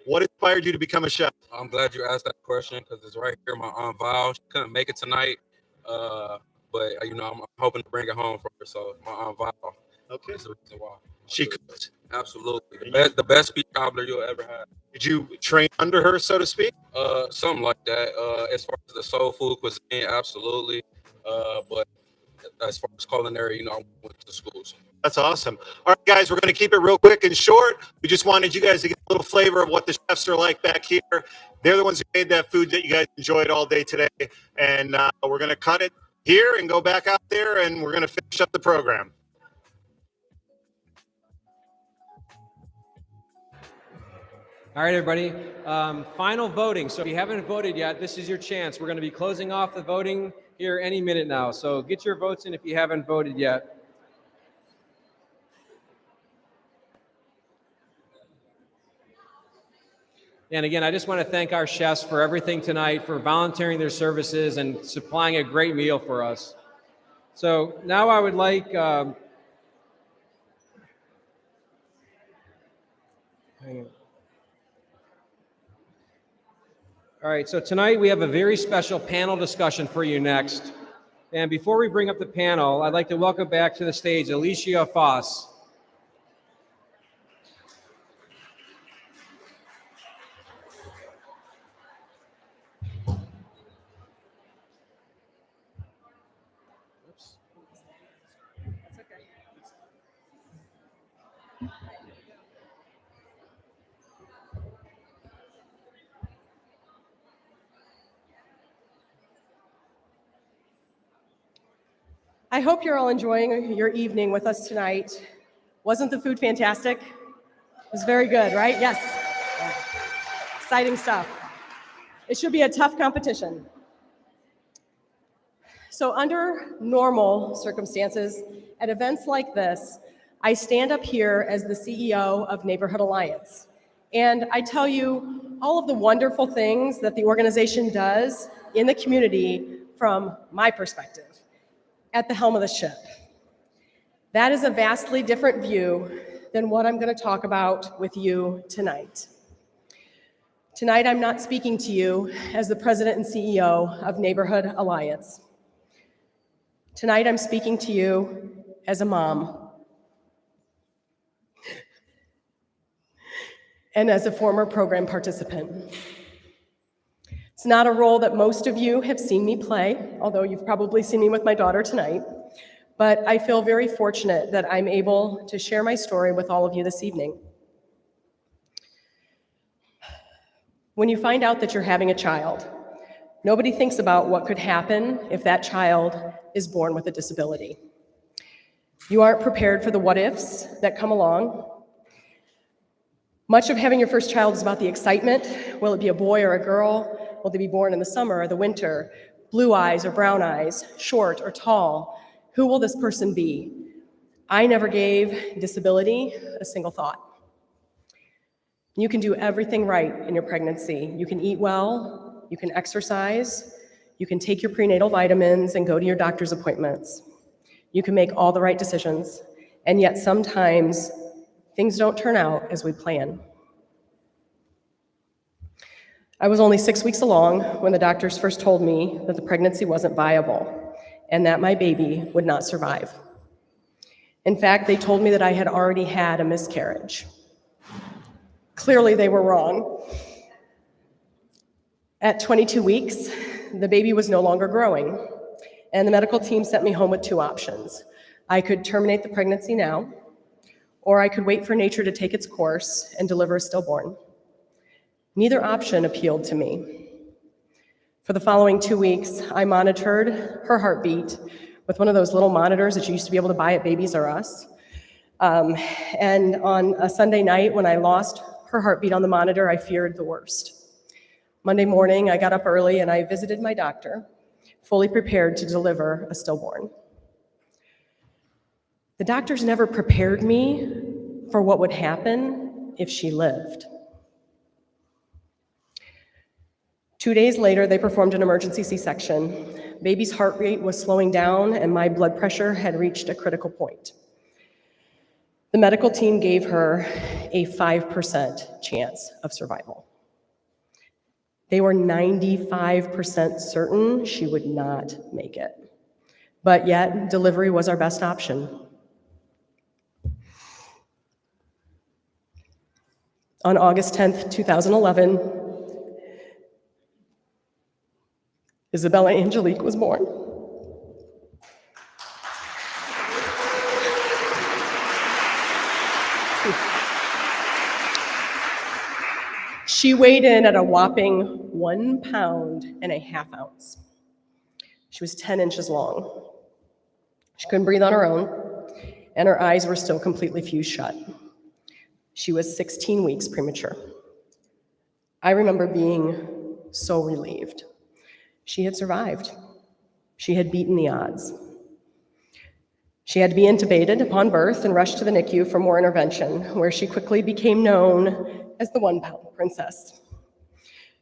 What inspired you to become a chef? I'm glad you asked that question because it's right here. My Aunt Val, she couldn't make it tonight, but I'm hoping to bring it home for her. So my Aunt Val. Okay. That's the reason why. She cooked. Absolutely. The best beef cobbler you'll ever have. Did you train under her, so to speak? Something like that. As far as the soul food cuisine, absolutely. But as far as culinary, I went to schools. That's awesome. All right, guys, we're going to keep it real quick and short. We just wanted you guys to get a little flavor of what the chefs are like back here. They're the ones who made that food that you guys enjoyed all day today. And we're going to cut it here and go back out there, and we're going to finish up the program. All right, everybody. Final voting. So if you haven't voted yet, this is your chance. We're going to be closing off the voting here any minute now. So get your votes in if you haven't voted yet. And again, I just want to thank our chefs for everything tonight, for volunteering their services and supplying a great meal for us. So now I would like, hang on. All right, so tonight we have a very special panel discussion for you next. And before we bring up the panel, I'd like to welcome back to the stage Elyria Foss. I hope you're all enjoying your evening with us tonight. Wasn't the food fantastic? It was very good, right? Yes. Exciting stuff. It should be a tough competition. So under normal circumstances, at events like this, I stand up here as the CEO of Neighborhood Alliance. And I tell you all of the wonderful things that the organization does in the community from my perspective, at the helm of the ship. That is a vastly different view than what I'm going to talk about with you tonight. Tonight, I'm not speaking to you as the president and CEO of Neighborhood Alliance. Tonight, I'm speaking to you as a mom and as a former program participant. It's not a role that most of you have seen me play, although you've probably seen me with my daughter tonight, but I feel very fortunate that I'm able to share my story with all of you this evening. When you find out that you're having a child, nobody thinks about what could happen if that child is born with a disability. You aren't prepared for the what-ifs that come along. Much of having your first child is about the excitement. Will it be a boy or a girl? Will they be born in the summer or the winter? Blue eyes or brown eyes? Short or tall? Who will this person be? I never gave disability a single thought. You can do everything right in your pregnancy. You can eat well, you can exercise, you can take your prenatal vitamins and go to your doctor's appointments. You can make all the right decisions, and yet sometimes things don't turn out as we plan. I was only 6 weeks along when the doctors first told me that the pregnancy wasn't viable and that my baby would not survive. In fact, they told me that I had already had a miscarriage. Clearly, they were wrong. At 22 weeks, the baby was no longer growing, and the medical team sent me home with two options. I could terminate the pregnancy now, or I could wait for nature to take its course and deliver a stillborn. Neither option appealed to me. For the following 2 weeks, I monitored her heartbeat with one of those little monitors that you used to be able to buy at Babies R Us. And on a Sunday night, when I lost her heartbeat on the monitor, I feared the worst. Monday morning, I got up early and I visited my doctor, fully prepared to deliver a stillborn. The doctors never prepared me for what would happen if she lived. 2 days later, they performed an emergency C-section. Baby's heart rate was slowing down and my blood pressure had reached a critical point. The medical team gave her a 5% chance of survival. They were 95% certain she would not make it. But yet, delivery was our best option. On August 10th, 2011, Isabella Angelique was born. She weighed in at a whopping 1 pound and a half ounce. She was 10 inches long. She couldn't breathe on her own, and her eyes were still completely fused shut. She was 16 weeks premature. I remember being so relieved. She had survived. She had beaten the odds. She had to be intubated upon birth and rushed to the NICU for more intervention, where she quickly became known as the 1 pound princess.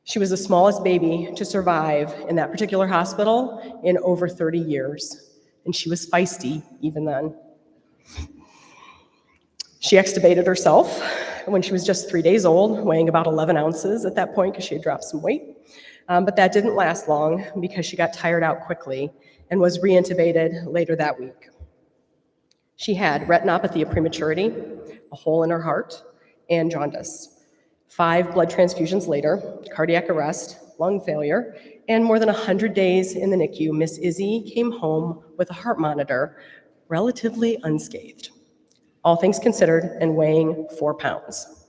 She was the smallest baby to survive in that particular hospital in over 30 years, and she was feisty even then. She extubated herself when she was just 3 days old, weighing about 11 ounces at that point because she had dropped some weight. But that didn't last long because she got tired out quickly and was reintubated later that week. She had retinopathy of prematurity, a hole in her heart, and jaundice. 5 blood transfusions later, cardiac arrest, lung failure, and more than 100 days in the NICU, Miss Izzy came home with a heart monitor, relatively unscathed. All things considered, and weighing 4 pounds.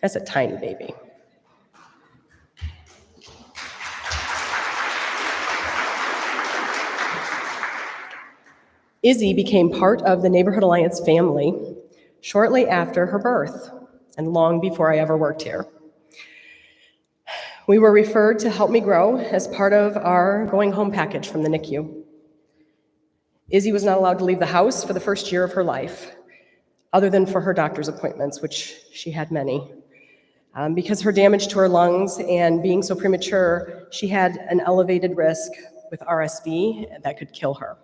That's a tiny baby. Izzy became part of the Neighborhood Alliance family shortly after her birth and long before I ever worked here. We were referred to Help Me Grow as part of our going home package from the NICU. Izzy was not allowed to leave the house for the first year of her life, other than for her doctor's appointments, which she had many. Because her damage to her lungs and being so premature, she had an elevated risk with RSV that could kill her.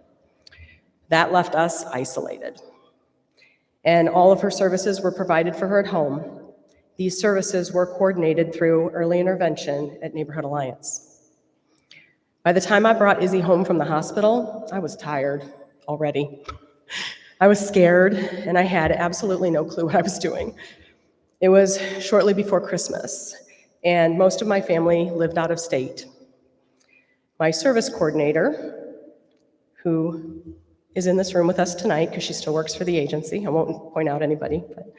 That left us isolated. And all of her services were provided for her at home. These services were coordinated through early intervention at Neighborhood Alliance. By the time I brought Izzy home from the hospital, I was tired already. I was scared, and I had absolutely no clue what I was doing. It was shortly before Christmas, and most of my family lived out of state. My service coordinator, who is in this room with us tonight because she still works for the agency, I won't point out anybody, but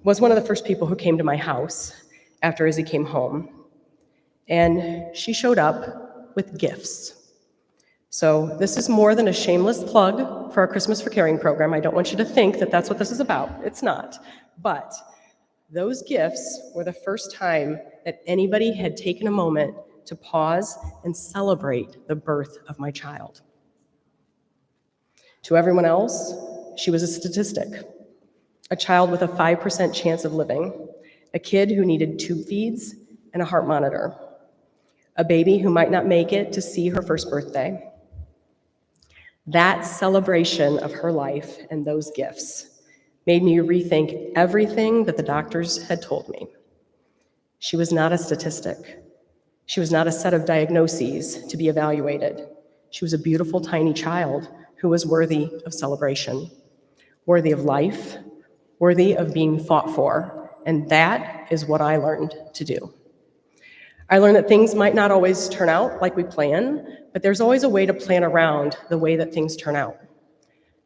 was one of the first people who came to my house after Izzy came home. And she showed up with gifts. So this is more than a shameless plug for our Christmas for Caring program. I don't want you to think that that's what this is about. It's not. But those gifts were the first time that anybody had taken a moment to pause and celebrate the birth of my child. To everyone else, she was a statistic. A child with a 5% chance of living, a kid who needed tube feeds and a heart monitor, a baby who might not make it to see her first birthday. That celebration of her life and those gifts made me rethink everything that the doctors had told me. She was not a statistic. She was not a set of diagnoses to be evaluated. She was a beautiful, tiny child who was worthy of celebration, worthy of life, worthy of being fought for, and that is what I learned to do. I learned that things might not always turn out like we plan, but there's always a way to plan around the way that things turn out.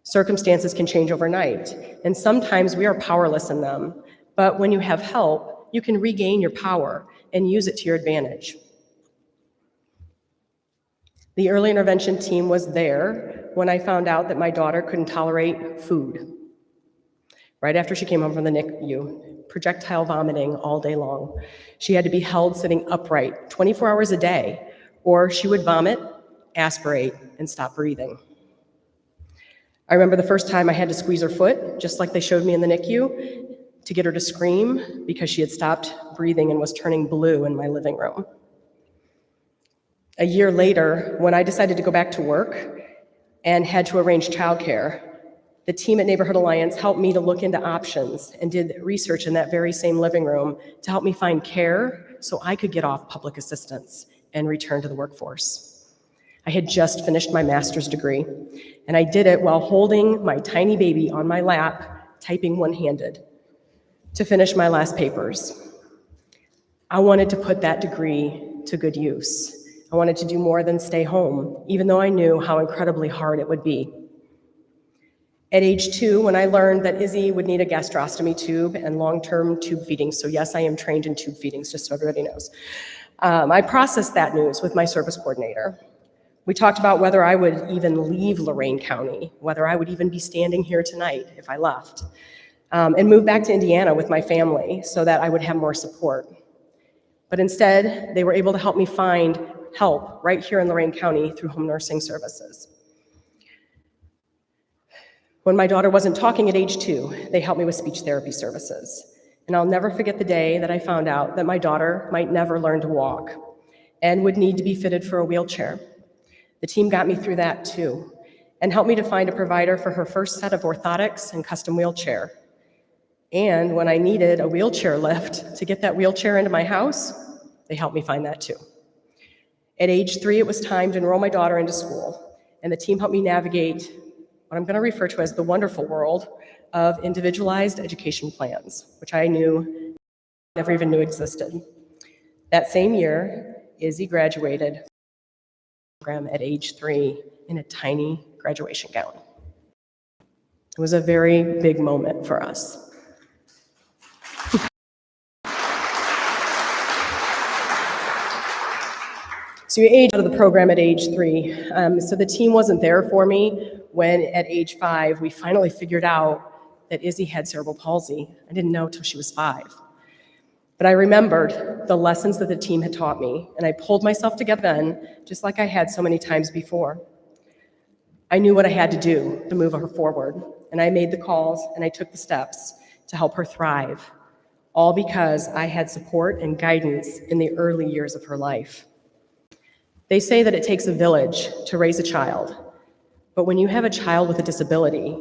Circumstances can change overnight, and sometimes we are powerless in them, but when you have help, you can regain your power and use it to your advantage. The early intervention team was there when I found out that my daughter couldn't tolerate food. Right after she came home from the NICU, projectile vomiting all day long. She had to be held sitting upright 24 hours a day, or she would vomit, aspirate, and stop breathing. I remember the first time I had to squeeze her foot, just like they showed me in the NICU, to get her to scream because she had stopped breathing and was turning blue in my living room. A year later, when I decided to go back to work and had to arrange childcare, the team at Neighborhood Alliance helped me to look into options and did research in that very same living room to help me find care so I could get off public assistance and return to the workforce. I had just finished my master's degree, and I did it while holding my tiny baby on my lap, typing one-handed, to finish my last papers. I wanted to put that degree to good use. I wanted to do more than stay home, even though I knew how incredibly hard it would be. At age 2, when I learned that Izzy would need a gastrostomy tube and long-term tube feeding, so yes, I am trained in tube feedings, just so everybody knows, I processed that news with my service coordinator. We talked about whether I would even leave Lorain County, whether I would even be standing here tonight if I left, and move back to Indiana with my family so that I would have more support. But instead, they were able to help me find help right here in Lorain County through home nursing services. When my daughter wasn't talking at age 2, they helped me with speech therapy services. And I'll never forget the day that I found out that my daughter might never learn to walk and would need to be fitted for a wheelchair. The team got me through that too, and helped me to find a provider for her first set of orthotics and custom wheelchair. And when I needed a wheelchair lift to get that wheelchair into my house, they helped me find that too. At age 3, it was time to enroll my daughter into school, and the team helped me navigate what I'm going to refer to as the wonderful world of individualized education plans, which I never even knew existed. That same year, Izzy graduated from the program at age 3 in a tiny graduation gown. It was a very big moment for us. So you age out of the program at age 3. So the team wasn't there for me when at age 5, we finally figured out that Izzy had cerebral palsy. I didn't know until she was 5. But I remembered the lessons that the team had taught me, and I pulled myself together then, just like I had so many times before. I knew what I had to do to move her forward, and I made the calls and I took the steps to help her thrive, all because I had support and guidance in the early years of her life. They say that it takes a village to raise a child, But when you have a child with a disability,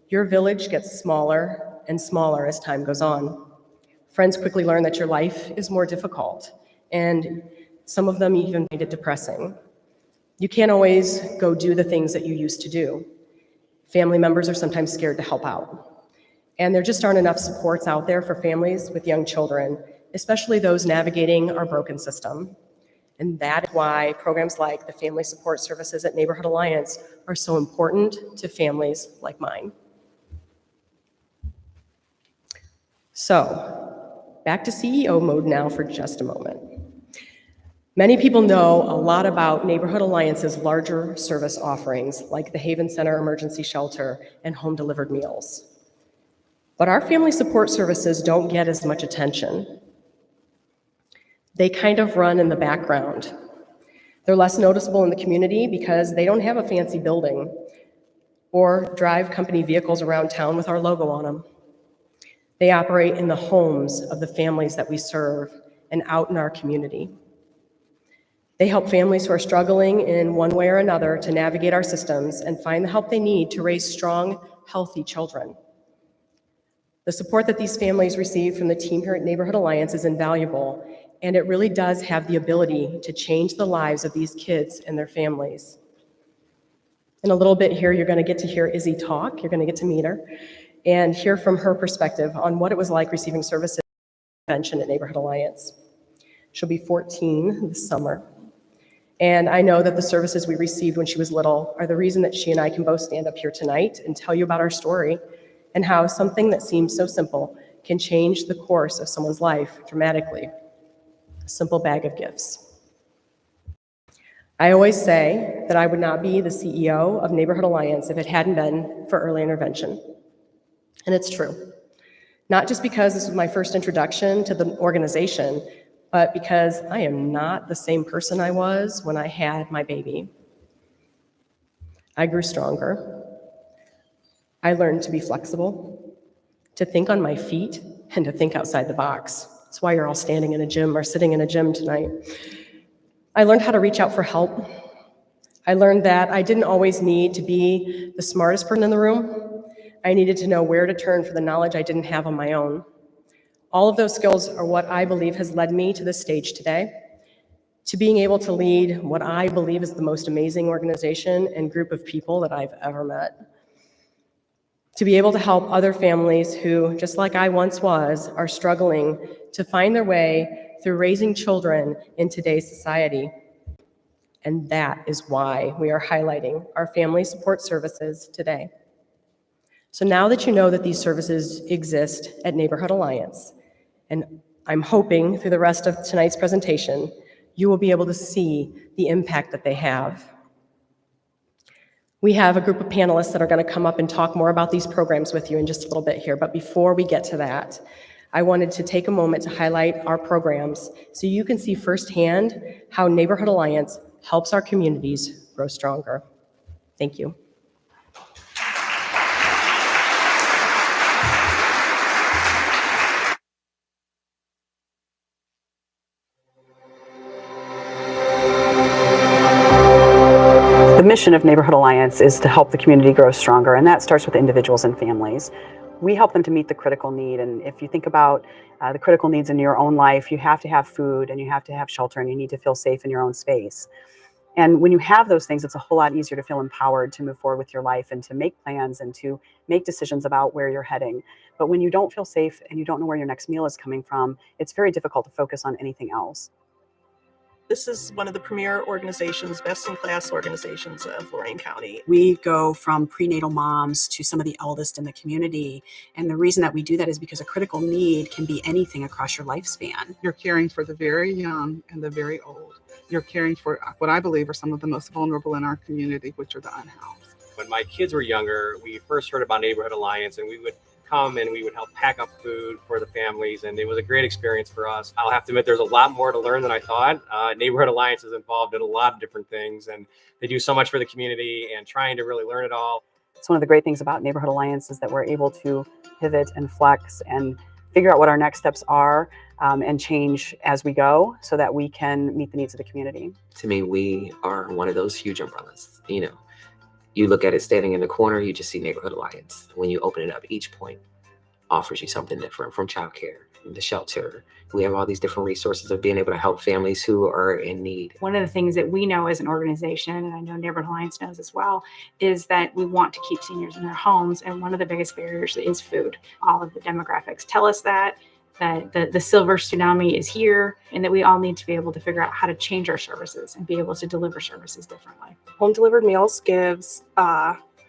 your village gets smaller and smaller as time goes on. Friends quickly learn that your life is more difficult, and some of them even find it depressing. You can't always go do the things that you used to do. Family members are sometimes scared to help out. And there just aren't enough supports out there for families with young children, especially those navigating our broken system. And that is why programs like the Family Support Services at Neighborhood Alliance are so important to families like mine. So, back to CEO mode now for just a moment. Many people know a lot about Neighborhood Alliance's larger service offerings, like the Haven Center Emergency Shelter and home-delivered meals. But our family support services don't get as much attention. They kind of run in the background. They're less noticeable in the community because they don't have a fancy building or drive company vehicles around town with our logo on them. They operate in the homes of the families that we serve and out in our community. They help families who are struggling in one way or another to navigate our systems and find the help they need to raise strong, healthy children. The support that these families receive from the team here at Neighborhood Alliance is invaluable, and it really does have the ability to change the lives of these kids and their families. In a little bit here, you're going to get to hear Izzy talk. You're going to get to meet her and hear from her perspective on what it was like receiving services intervention at Neighborhood Alliance. She'll be 14 this summer. And I know that the services we received when she was little are the reason that she and I can both stand up here tonight and tell you about our story and how something that seems so simple can change the course of someone's life dramatically. A simple bag of gifts. I always say that I would not be the CEO of Neighborhood Alliance if it hadn't been for early intervention. And it's true. Not just because this was my first introduction to the organization, but because I am not the same person I was when I had my baby. I grew stronger. I learned to be flexible, to think on my feet, and to think outside the box. That's why you're all standing in a gym or sitting in a gym tonight. I learned how to reach out for help. I learned that I didn't always need to be the smartest person in the room. I needed to know where to turn for the knowledge I didn't have on my own. All of those skills are what I believe has led me to this stage today, to being able to lead what I believe is the most amazing organization and group of people that I've ever met. To be able to help other families who, just like I once was, are struggling to find their way through raising children in today's society. And that is why we are highlighting our family support services today. So now that you know that these services exist at Neighborhood Alliance, and I'm hoping through the rest of tonight's presentation, you will be able to see the impact that they have. We have a group of panelists that are going to come up and talk more about these programs with you in just a little bit here, but before we get to that, I wanted to take a moment to highlight our programs so you can see firsthand how Neighborhood Alliance helps our communities grow stronger. Thank you. The mission of Neighborhood Alliance is to help the community grow stronger, and that starts with individuals and families. We help them to meet the critical need, and if you think about the critical needs in your own life, you have to have food, and you have to have shelter, and you need to feel safe in your own space. And when you have those things, it's a whole lot easier to feel empowered to move forward with your life and to make plans and to make decisions about where you're heading. But when you don't feel safe and you don't know where your next meal is coming from, it's very difficult to focus on anything else. This is one of the premier organizations, best-in-class organizations of Lorain County. We go from prenatal moms to some of the eldest in the community. And the reason that we do that is because a critical need can be anything across your lifespan. You're caring for the very young and the very old. You're caring for what I believe are some of the most vulnerable in our community, which are the unhoused. When my kids were younger, we first heard about Neighborhood Alliance, and we would come and we would help pack up food for the families, and it was a great experience for us. I'll have to admit there's a lot more to learn than I thought. Neighborhood Alliance is involved in a lot of different things, and they do so much for the community and trying to really learn it all. It's one of the great things about Neighborhood Alliance is that we're able to pivot and flex and figure out what our next steps are and change as we go so that we can meet the needs of the community. To me, we are one of those huge umbrellas. You You look at it standing in the corner, you just see Neighborhood Alliance. When you open it up, each point offers you something different, from childcare, the shelter. We have all these different resources of being able to help families who are in need. One of the things that we know as an organization, and I know Neighborhood Alliance knows as well, is that we want to keep seniors in their homes. And one of the biggest barriers is food. All of the demographics tell us that the silver tsunami is here, and that we all need to be able to figure out how to change our services and be able to deliver services differently. Home delivered meals gives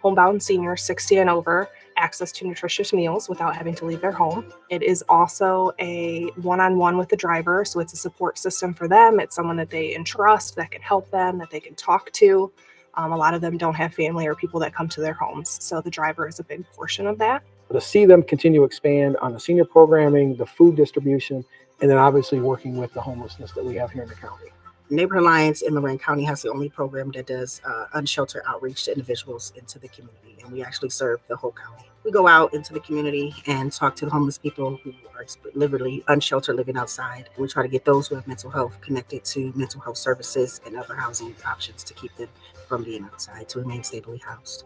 homebound seniors 60 and over access to nutritious meals without having to leave their home. It is also a one-on-one with the driver, so it's a support system for them. It's someone that they entrust, that can help them, that they can talk to. A lot of them don't have family or people that come to their homes, so the driver is a big portion of that. To see them continue to expand on the senior programming, the food distribution, and then obviously working with the homelessness that we have here in the county. Neighborhood Alliance in Lorain County has the only program that does unsheltered outreach to individuals into the community, and we actually serve the whole county. We go out into the community and talk to the homeless people who are literally unsheltered, living outside. We try to get those who have mental health connected to mental health services and other housing options to keep them from being outside, to remain stably housed.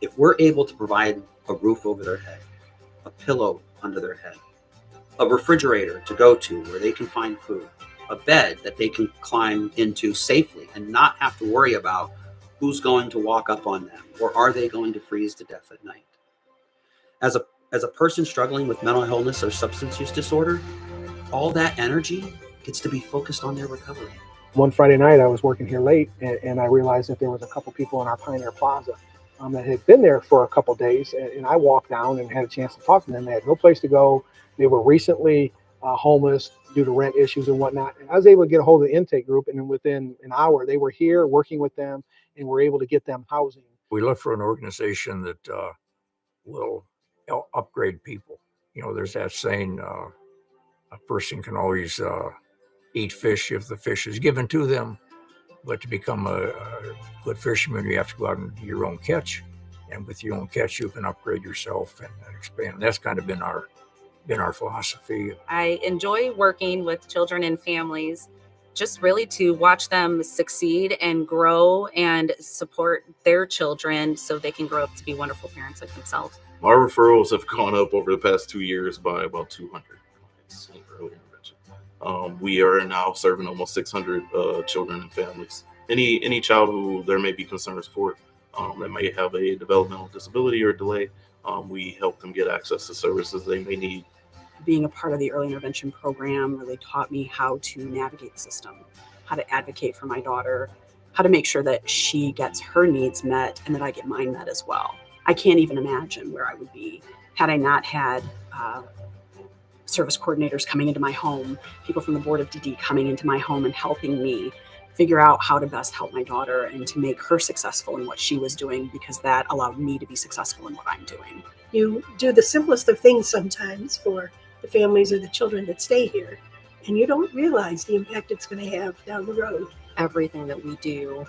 If we're able to provide a roof over their head, a pillow under their head, a refrigerator to go to where they can find food, a bed that they can climb into safely and not have to worry about who's going to walk up on them or are they going to freeze to death at night. As a person struggling with mental illness or substance use disorder, all that energy gets to be focused on their recovery. One Friday night, I was working here late, and I realized that there was a couple people in our Pioneer Plaza that had been there for a couple days, and I walked down and had a chance to talk to them. They had no place to go. They were recently homeless due to rent issues and whatnot. And I was able to get a hold of the intake group, and then within an hour, they were here working with them, and were able to get them housing. We look for an organization that will upgrade people. You know, there's that saying, a person can always eat fish if the fish is given to them, but to become a good fisherman, you have to go out and do your own catch. And with your own catch, you can upgrade yourself and expand. That's kind of been our philosophy. I enjoy working with children and families, just really to watch them succeed and grow and support their children so they can grow up to be wonderful parents like themselves. Our referrals have gone up over the past 2 years by about 200. We are now serving almost 600 children and families. Any child who there may be concerns for that may have a developmental disability or delay, we help them get access to services they may need. Being a part of the early intervention program really taught me how to navigate the system, how to advocate for my daughter, how to make sure that she gets her needs met and that I get mine met as well. I can't even imagine where I would be had I not had service coordinators coming into my home, people from the Board of DD coming into my home and helping me figure out how to best help my daughter and to make her successful in what she was doing, because that allowed me to be successful in what I'm doing. You do the simplest of things sometimes for the families or the children that stay here, and you don't realize the impact it's going to have down the road. Everything that we do,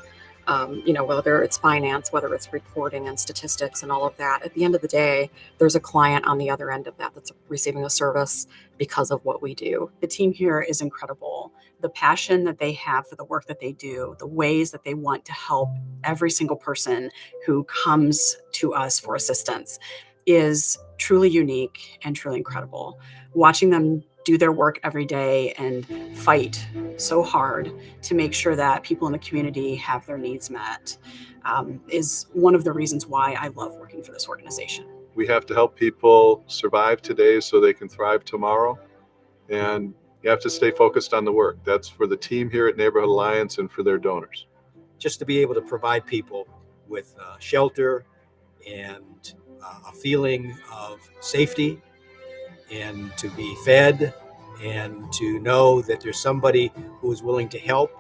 whether it's finance, whether it's reporting and statistics and all of that, at the end of the day, there's a client on the other end of that that's receiving a service because of what we do. The team here is incredible. The passion that they have for the work that they do, the ways that they want to help every single person who comes to us for assistance is truly unique and truly incredible. Watching them do their work every day and fight so hard to make sure that people in the community have their needs met is one of the reasons why I love working for this organization. We have to help people survive today so they can thrive tomorrow. And you have to stay focused on the work. That's for the team here at Neighborhood Alliance and for their donors. Just to be able to provide people with shelter and a feeling of safety, and to be fed, and to know that there's somebody who is willing to help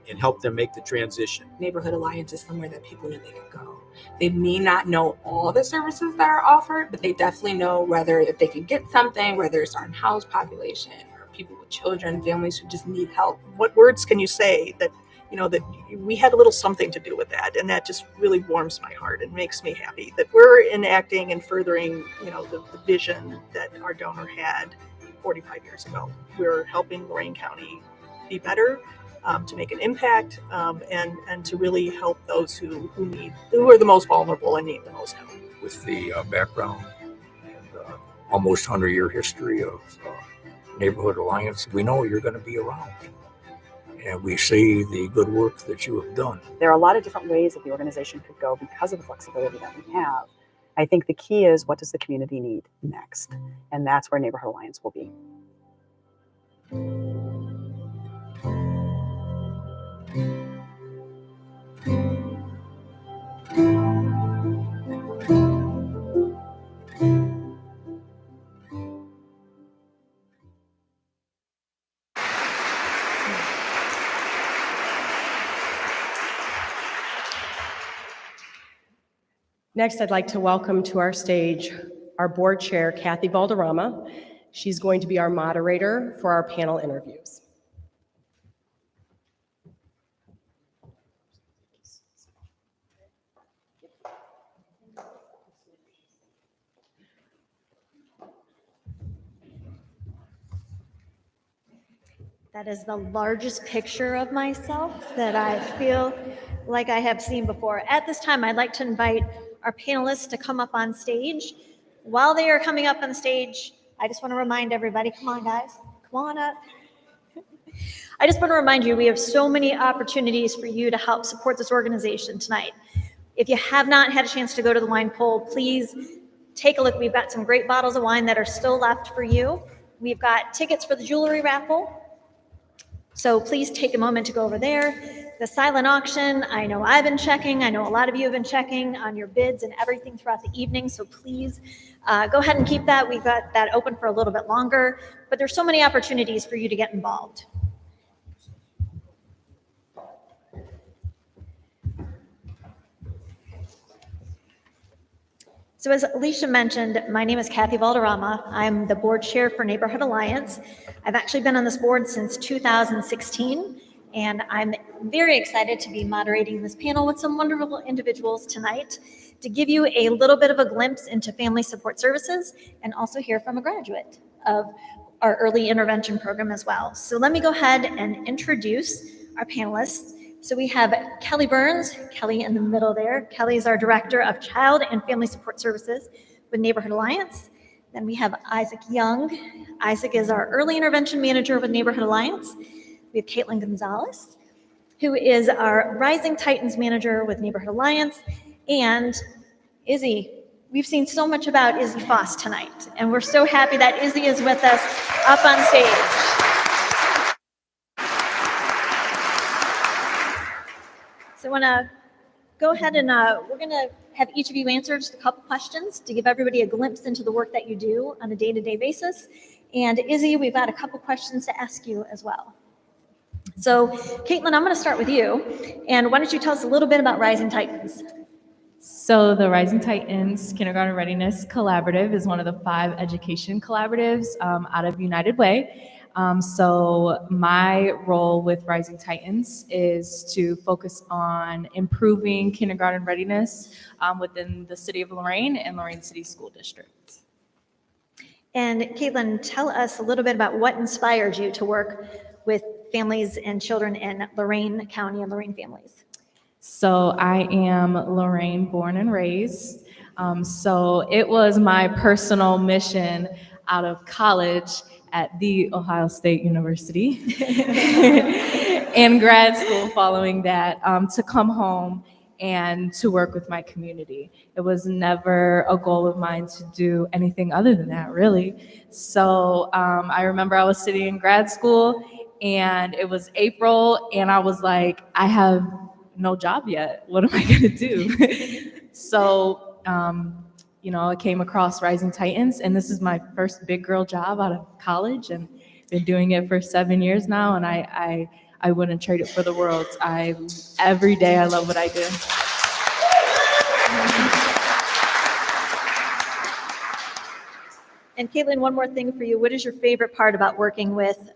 and help them make the transition. Neighborhood Alliance is somewhere that people know they can go. They may not know all the services that are offered, but they definitely know whether if they can get something, whether it's our unhoused population or people with children, families who just need help. What words can you say that that we had a little something to do with that, and that just really warms my heart and makes me happy that we're enacting and furthering, the vision that our donor had 45 years ago. We're helping Lorain County be better, to make an impact, and to really help those who are the most vulnerable and need the most help. With the background and almost 100-year history of Neighborhood Alliance, we know you're going to be around. And we see the good work that you have done. There are a lot of different ways that the organization could go because of the flexibility that we have. I think the key is, what does the community need next? And that's where Neighborhood Alliance will be. Next, I'd like to welcome to our stage our board chair, Kathy Valderrama. She's going to be our moderator for our panel interviews. That is the largest picture of myself that I feel like I have seen before. At this time, I'd like to invite our panelists to come up on stage. While they are coming up on stage, I just want to remind everybody, come on guys, come on up. I just want to remind you, we have so many opportunities for you to help support this organization tonight. If you have not had a chance to go to the wine pool, please take a look. We've got some great bottles of wine that are still left for you. We've got tickets for the jewelry raffle. So please take a moment to go over there. The silent auction, I know I've been checking. I know a lot of you have been checking on your bids and everything throughout the evening. So please go ahead and keep that. We've got that open for a little bit longer, but there's so many opportunities for you to get involved. So as Alicia mentioned, my name is Kathy Valderrama. I'm the board chair for Neighborhood Alliance. I've actually been on this board since 2016, and I'm very excited to be moderating this panel with some wonderful individuals tonight to give you a little bit of a glimpse into family support services and also hear from a graduate of our early intervention program as well. So let me go ahead and introduce our panelists. So we have Kelly Burns, Kelly in the middle there. Kelly is our Director of Child and Family Support Services with Neighborhood Alliance. Then we have Isaac Young. Isaac is our Early Intervention Manager with Neighborhood Alliance. We have Caitlin Gonzalez, who is our Rising Titans Manager with Neighborhood Alliance. And Izzy, we've seen so much about Izzy Foss tonight, and we're so happy that Izzy is with us up on stage. So I want to go ahead and we're going to have each of you answer just a couple questions to give everybody a glimpse into the work that you do on a day-to-day basis. And Izzy, we've got a couple questions to ask you as well. So Caitlin, I'm going to start with you. And why don't you tell us a little bit about Rising Titans? So the Rising Titans Kindergarten Readiness Collaborative is one of the 5 education collaboratives out of United Way. So my role with Rising Titans is to focus on improving kindergarten readiness within the city of Lorain and Lorain City School District. And Caitlin, tell us a little bit about what inspired you to work with families and children in Lorain County and Lorain families. So I am Lorain born and raised. So it was my personal mission out of college at the Ohio State University and grad school following that to come home and to work with my community. It was never a goal of mine to do anything other than that, really. So I remember I was sitting in grad school and it was April and I was like, I have no job yet. What am I gonna do? So, I came across Rising Titans, and this is my first big girl job out of college, and been doing it for 7 years now, and I wouldn't trade it for the world. Every day I love what I do. And Caitlin, one more thing for you. What is your favorite part about working with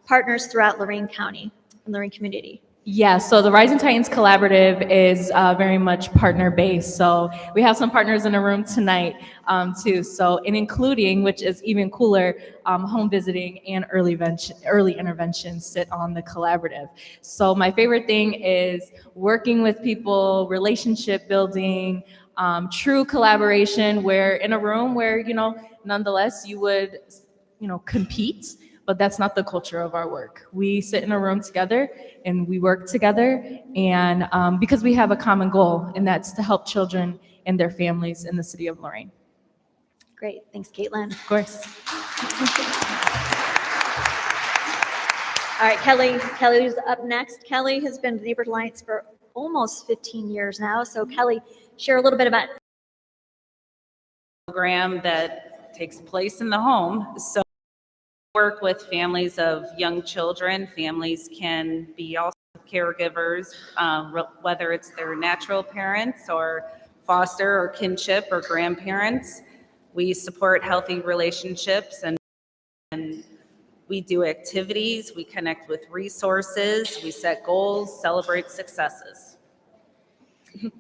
partners throughout Lorain County and Lorain community? Yeah, so the Rising Titans Collaborative is very much partner-based. So we have some partners in the room tonight too. So in including, which is even cooler, home visiting and early intervention sit on the collaborative. So my favorite thing is working with people, relationship building, true collaboration. Where in a room where nonetheless you would compete. But that's not the culture of our work. We sit in a room together and we work together, and because we have a common goal, and that's to help children and their families in the city of Lorain. Great, thanks, Caitlin. Of course. All right, Kelly's up next. Kelly has been with Neighborhood Alliance for almost 15 years now. So Kelly, share a little bit about program that takes place in the home. So work with families of young children. Families can be also caregivers, whether it's their natural parents or foster or kinship or grandparents. We support healthy relationships and we do activities, we connect with resources, we set goals, celebrate successes.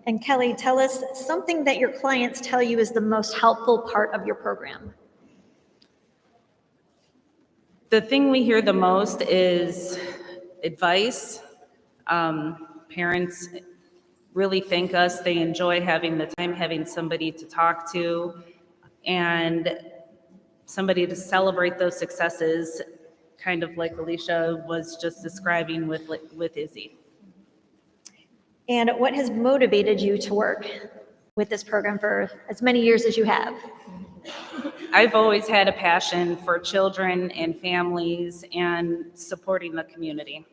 And Kelly, tell us something that your clients tell you is the most helpful part of your program. The thing we hear the most is advice. Parents really thank us. They enjoy having the time, having somebody to talk to, and somebody to celebrate those successes, kind of like Alicia was just describing with Izzy. And what has motivated you to work with this program for as many years as you have? I've always had a passion for children and families and supporting the community.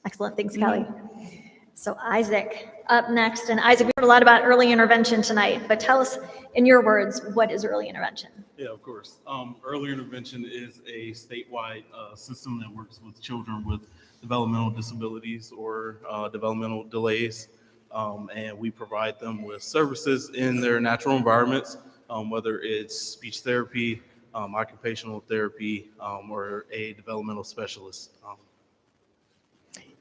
Excellent, thanks, Kelly. So Isaac, up next. And Isaac, we heard a lot about early intervention tonight, but tell us in your words, what is early intervention? Yeah, of course. Early intervention is a statewide system that works with children with developmental disabilities or developmental delays. And we provide them with services in their natural environments, whether it's speech therapy, occupational therapy, or a developmental specialist.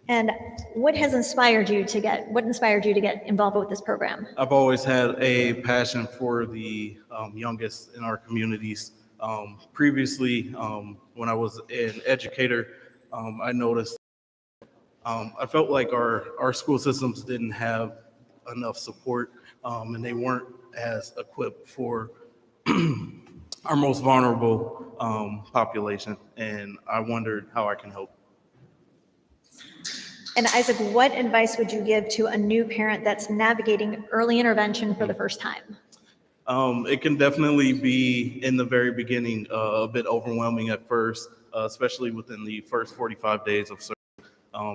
And what inspired you to get involved with this program? I've always had a passion for the youngest in our communities. Previously, when I was an educator, I noticed I felt like our school systems didn't have enough support, and they weren't as equipped for our most vulnerable population. And I wondered how I can help. And Isaac, what advice would you give to a new parent that's navigating early intervention for the first time? It can definitely be, in the very beginning, a bit overwhelming at first, especially within the first 45 days of service.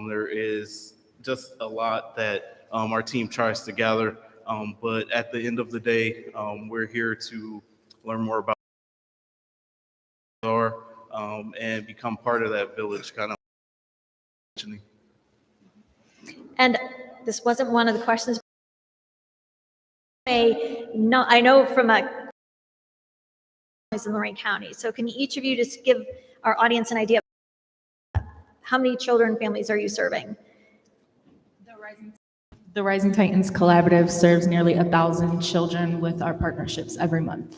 There is just a lot that our team tries to gather, but at the end of the day, we're here to learn more about and become part of that village kind of. And this wasn't one of the questions. I know from in Lorain County. So can each of you just give our audience an idea of how many children and families are you serving? The Rising Titans Collaborative serves nearly 1,000 children with our partnerships every month.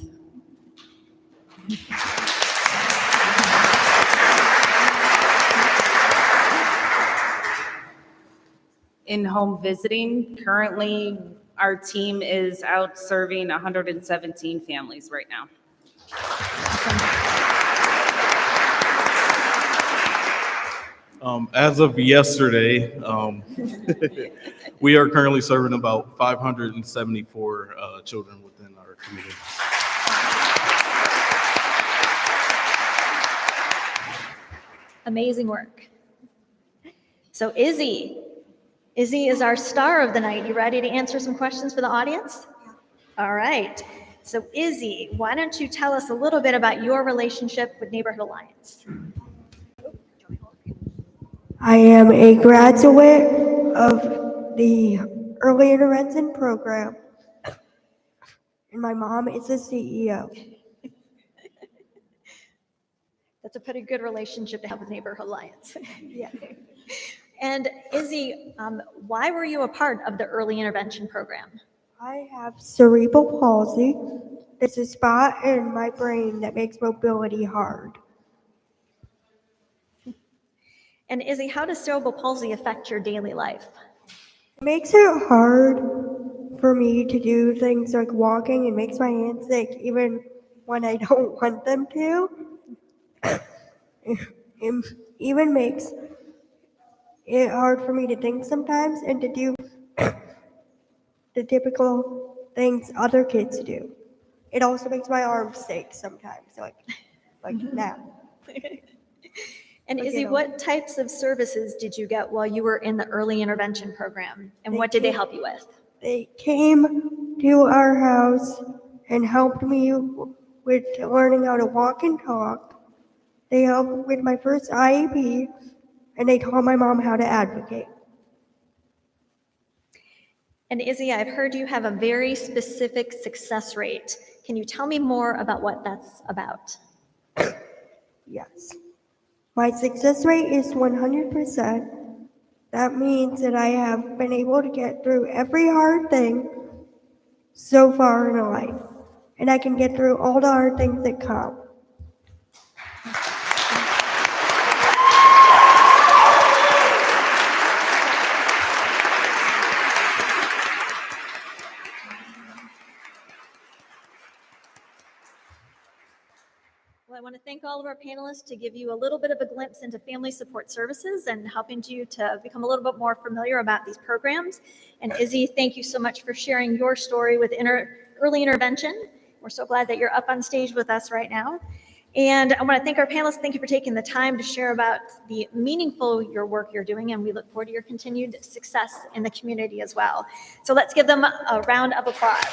In home visiting, currently our team is out serving 117 families right now. As of yesterday, we are currently serving about 574 children within our community. Amazing work. So Izzy is our star of the night. You ready to answer some questions for the audience? All right. So Izzy, why don't you tell us a little bit about your relationship with Neighborhood Alliance? I am a graduate of the early intervention program, and my mom is the CEO. That's a pretty good relationship to have with Neighborhood Alliance. Yeah. And Izzy, why were you a part of the early intervention program? I have cerebral palsy. It's a spot in my brain that makes mobility hard. And Izzy, how does cerebral palsy affect your daily life? It makes it hard for me to do things like walking. It makes my hands sick even when I don't want them to. It even makes it hard for me to think sometimes and to do the typical things other kids do. It also makes my arms shake sometimes, like that. And Like, Izzy, you know. what types of services did you get while you were in the early intervention program? And what did they help you with? They came to our house and helped me with learning how to walk and talk. They helped with my first IEP, and they taught my mom how to advocate. And Izzy, I've heard you have a very specific success rate. Can you tell me more about what that's about? Yes. My success rate is 100%. That means that I have been able to get through every hard thing so far in life, and I can get through all the hard things that come. Well, I want to thank all of our panelists to give you a little bit of a glimpse into family support services and helping you to become a little bit more familiar about these programs. And Izzy, thank you so much for sharing your story with early intervention. We're so glad that you're up on stage with us right now. And I want to thank our panelists. Thank you for taking the time to share about the meaningful your work you're doing, and we look forward to your continued success in the community as well. So let's give them a round of applause.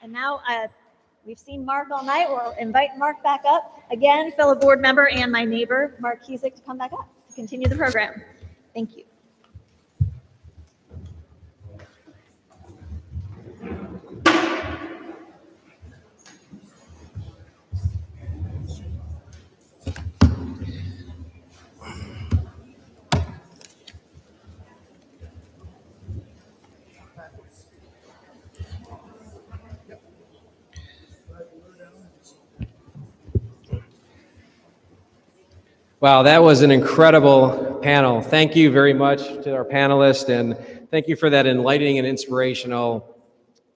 And now we've seen Mark all night. We'll invite Mark back up again, fellow board member and my neighbor, Mark Kiesick, to come back up to continue the program. Thank you. Wow, that was an incredible panel. Thank you very much to our panelists, and thank you for that enlightening and inspirational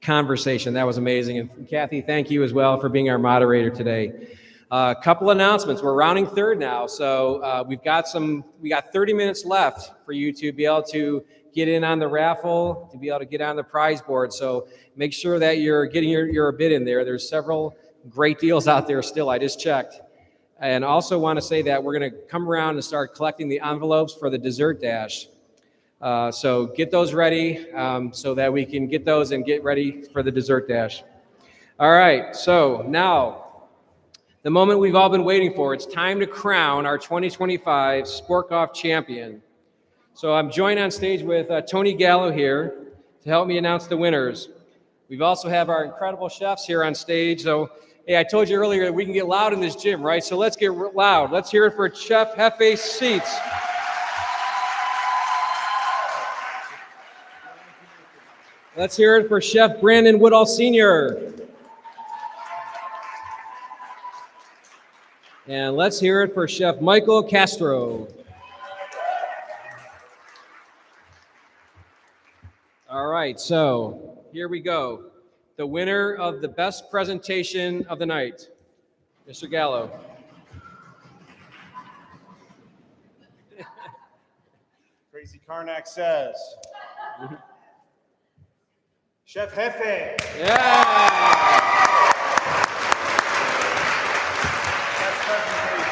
conversation. That was amazing. And Kathy, thank you as well for being our moderator today. A couple announcements. We're rounding third now, so we got 30 minutes left for you to be able to get in on the raffle, to be able to get on the prize board. So make sure that you're getting your bid in there. There's several great deals out there still. I just checked. And also want to say that we're going to come around and start collecting the envelopes for the dessert dash. So get those ready so that we can get those and get ready for the dessert dash. All right, so now the moment we've all been waiting for. It's time to crown our 2025 Spork Off champion. So I'm joined on stage with Tony Gallo here to help me announce the winners. We've also have our incredible chefs here on stage. So hey, I told you earlier that we can get loud in this gym, right? So let's get loud. Let's hear it for Chef Hefe Seats. Let's hear it for Chef Brandon Woodall Sr. And let's hear it for Chef Michael Castro. All right, so here we go. The winner of the best presentation of the night, Mr. Gallo. Tracy Karnak says, Chef Hefe. Yeah. Best presentation.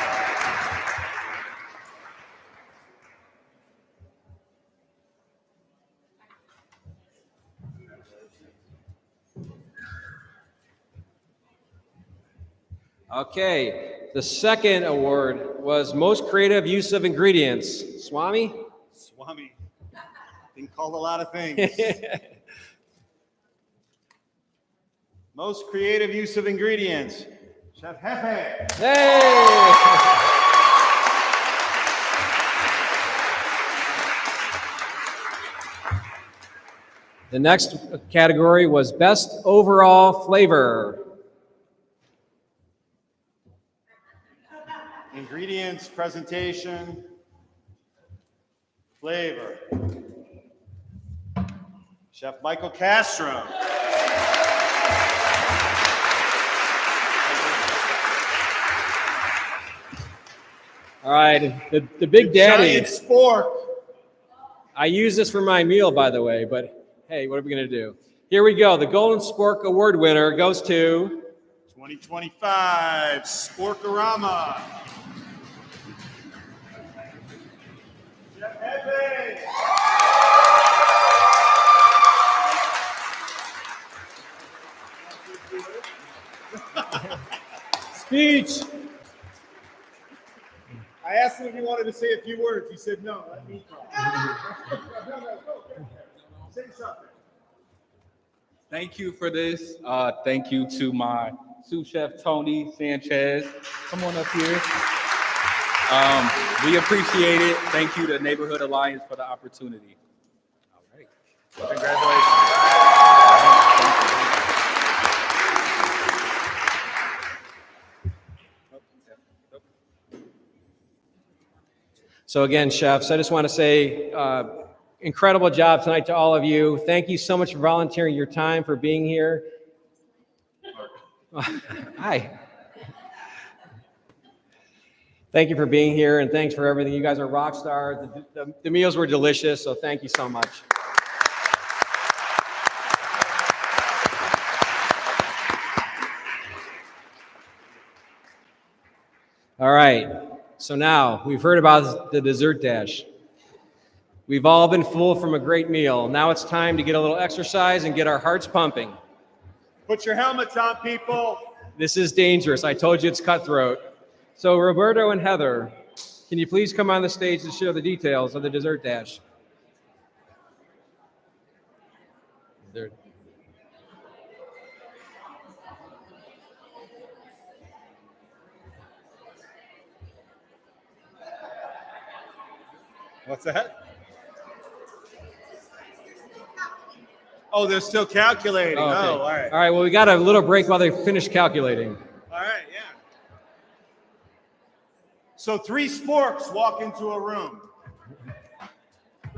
Okay, the second award was most creative use of ingredients. Swami? Swami. Been called a lot of things. Most creative use of ingredients, Chef Hefe. Hey! The next category was Best Overall Flavor. Ingredients, presentation, flavor. Chef Michael Castro. All right, the Big Daddy. Giant Spork. I use this for my meal, by the way, but hey, what are we going to do? Here we go. The Golden Spork Award winner goes to 2025 Sporkorama. Chef Hefe. Speech. I asked him if he wanted to say a few words. He said no. Let me talk. Say something. Thank you for this. Thank you to my sous chef, Tony Sanchez. Come on up here. We appreciate it. Thank you to Neighborhood Alliance for the opportunity. All right. Congratulations. So again, chefs, I just want to say incredible job tonight to all of you. Thank you so much for volunteering your time, for being here. Hi. Thank you for being here, and thanks for everything. You guys are rock stars. The meals were delicious, so thank you so much. All right. So now we've heard about the dessert dash. We've all been full from a great meal. Now it's time to get a little exercise and get our hearts pumping. Put your helmets on, people. This is dangerous. I told you it's cutthroat. So Roberto and Heather, can you please come on the stage to share the details of the dessert dash? What's that? Oh, they're still calculating. Okay. Oh, all right. All right, well, we got a little break while they finish calculating. All right, yeah. So 3 sporks walk into a room.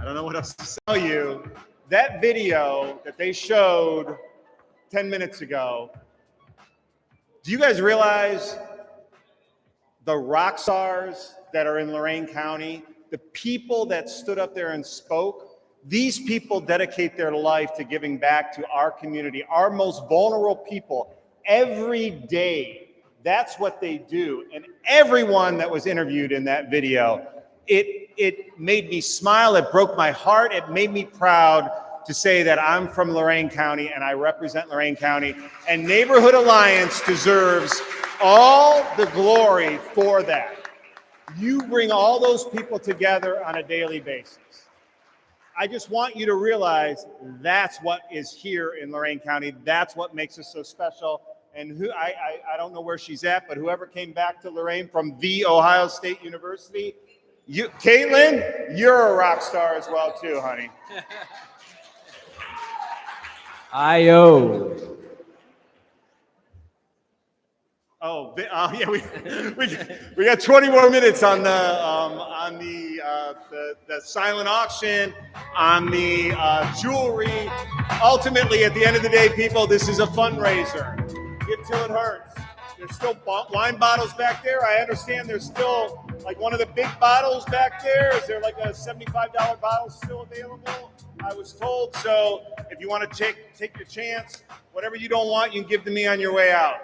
I don't know what else to tell you. That video that they showed 10 minutes ago, do you guys realize the rock stars that are in Lorain County, the people that stood up there and spoke, these people dedicate their life to giving back to our community, our most vulnerable people, every day. That's what they do. And everyone that was interviewed in that video, it made me smile. It broke my heart. It made me proud to say that I'm from Lorain County and I represent Lorain County. And Neighborhood Alliance deserves all the glory for that. You bring all those people together on a daily basis. I just want you to realize that's what is here in Lorain County. That's what makes us so special. And I don't know where she's at, but whoever came back to Lorain from the Ohio State University, Caitlin, you're a rock star as well too, honey. I-O. Oh, yeah, we got 20 more minutes on the silent auction, on the jewelry. Ultimately, at the end of the day, people, this is a fundraiser. Give till it hurts. There's still wine bottles back there. I understand there's still like one of the big bottles back there. Is there like a $75 bottle still available? I was told. So if you want to take your chance, whatever you don't want, you can give to me on your way out.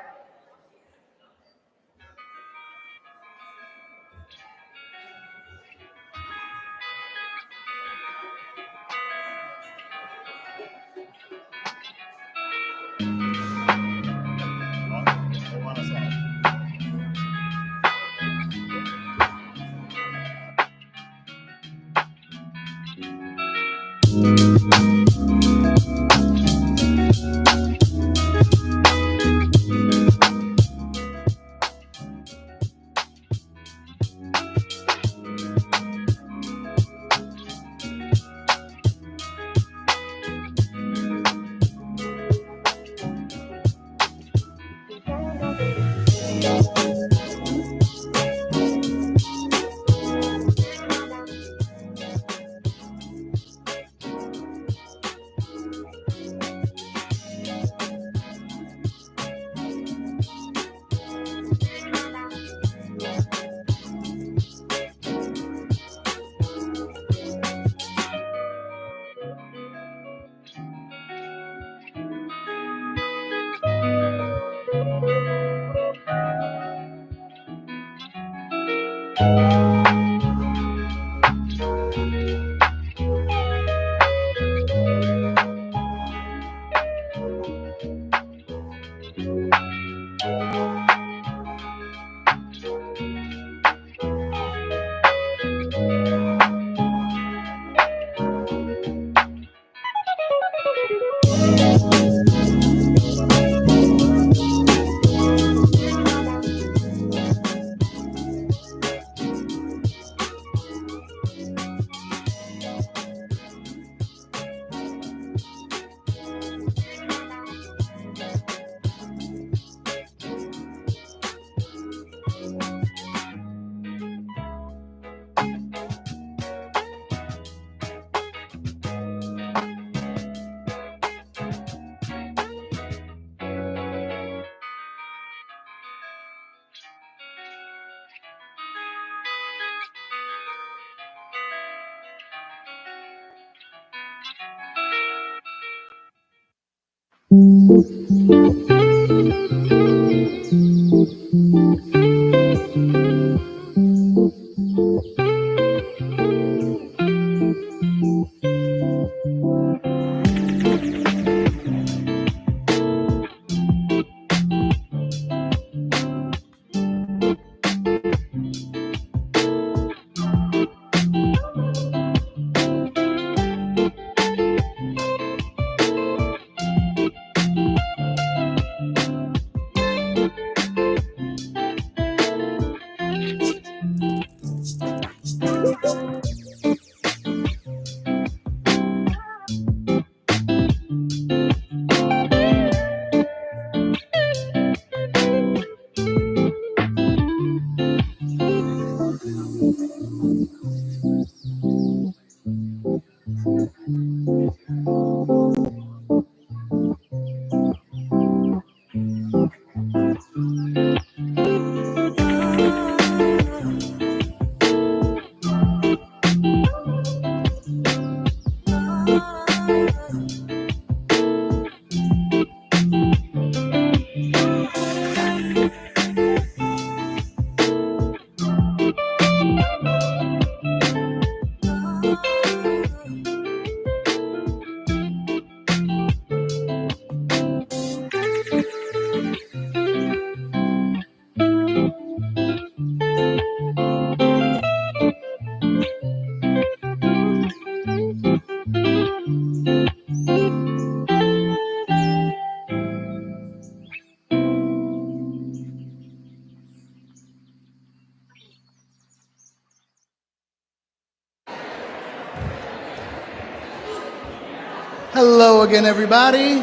Hello again, everybody.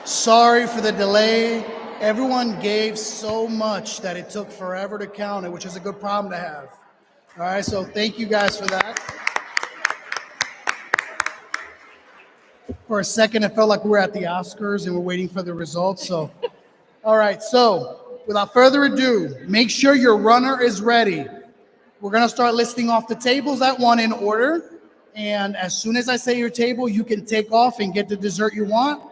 Sorry for the delay. Everyone gave so much that it took forever to count it, which is a good problem to have. All right, so thank you guys for that. For a second, it felt like we were at the Oscars and we're waiting for the results. So, all right, so without further ado, make sure your runner is ready. We're gonna start listing off the tables at one in order. And as soon as I say your table, you can take off and get the dessert you want.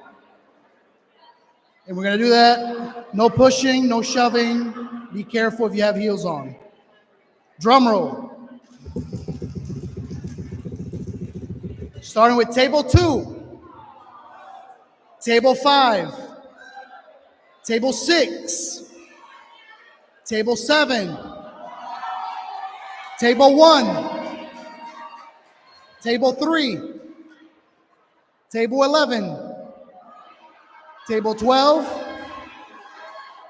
And we're gonna do that. No pushing, no shoving. Be careful if you have heels on. Drum roll. Starting with table 2, table 5, table 6, table 7, table 1, table 3, table 11, table 12,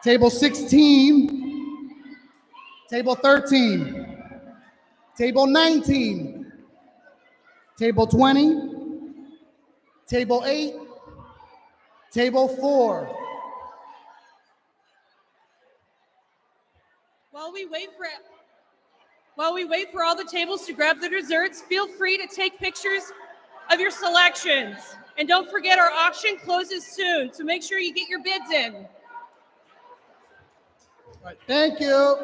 table 16, table 13, table 19, table 20, table 8, table 4. While we wait for all the tables to grab their desserts, feel free to take pictures of your selections. And don't forget, our auction closes soon, so make sure you get your bids in. All right, thank you.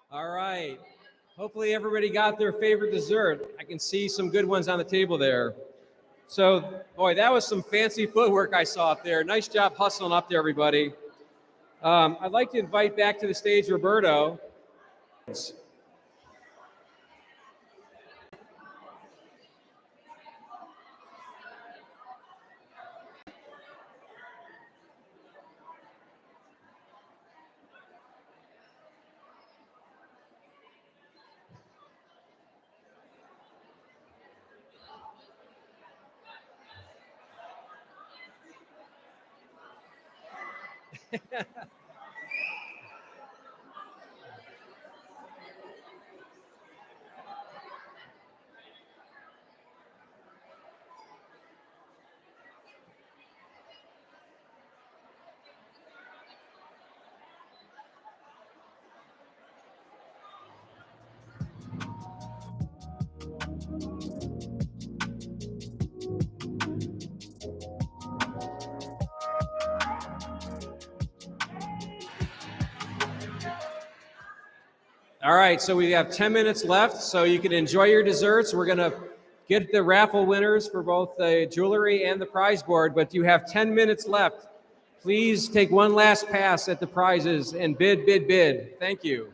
All right. Hopefully everybody got their favorite dessert. I can see some good ones on the table there. So, boy, that was some fancy footwork I saw up there. Nice job hustling up there, everybody. I'd like to invite back to the stage Roberto. All right, so we have 10 minutes left, so you can enjoy your desserts. We're going to get the raffle winners for both the jewelry and the prize board, but you have 10 minutes left. Please take one last pass at the prizes and bid, bid, bid. Thank you.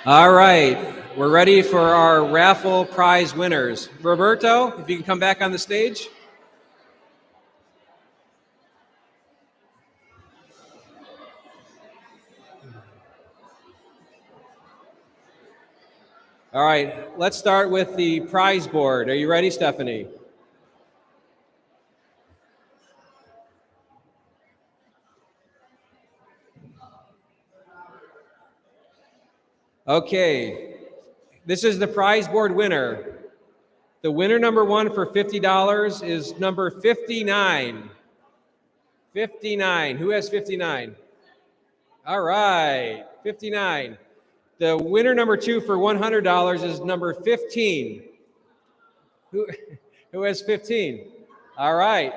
All right, we're ready for our raffle prize winners. Roberto, if you can come back on the stage. All right, let's start with the prize board. Are you ready, Stephanie? Okay, this is the prize board winner. The winner number one for $50 is number 59. 59. Who has 59? All right, 59. The winner number two for $100 is number 15. Who has 15? All right.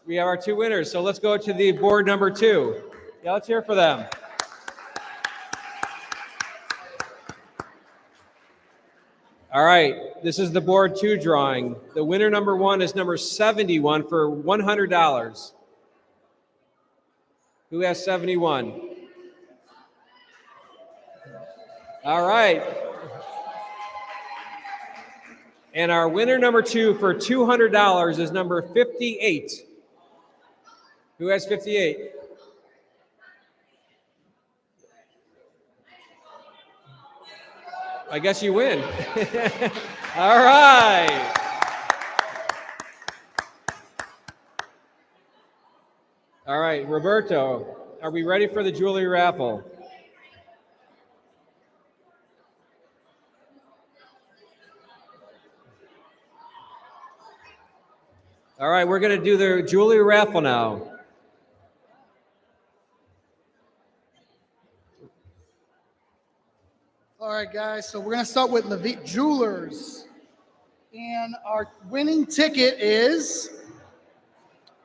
We have our two winners. So let's go to the board number two. Yeah, let's hear for them. All right, this is the board two drawing. The winner number one is number 71 for $100. Who has 71? All right. And our winner number two for $200 is number 58. Who has 58? I guess you win. All right. All right, Roberto, are we ready for the jewelry raffle? All right, we're going to do the jewelry raffle now. All right, guys, so we're going to start with Levite Jewelers. And our winning ticket is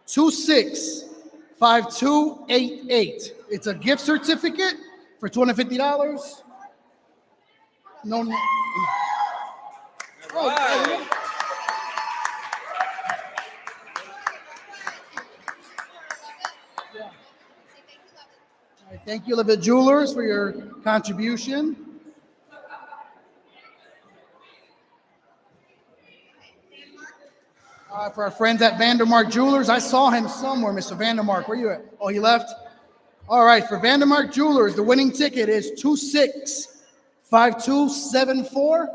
265288. It's a gift certificate for $250. No. Oh, thank you, Levite Jewelers, for your contribution. For our friends at Vandermark Jewelers, I saw him somewhere, Mr. Vandermark. Where you at? Oh, he left? All right, for Vandermark Jewelers, the winning ticket is 265274.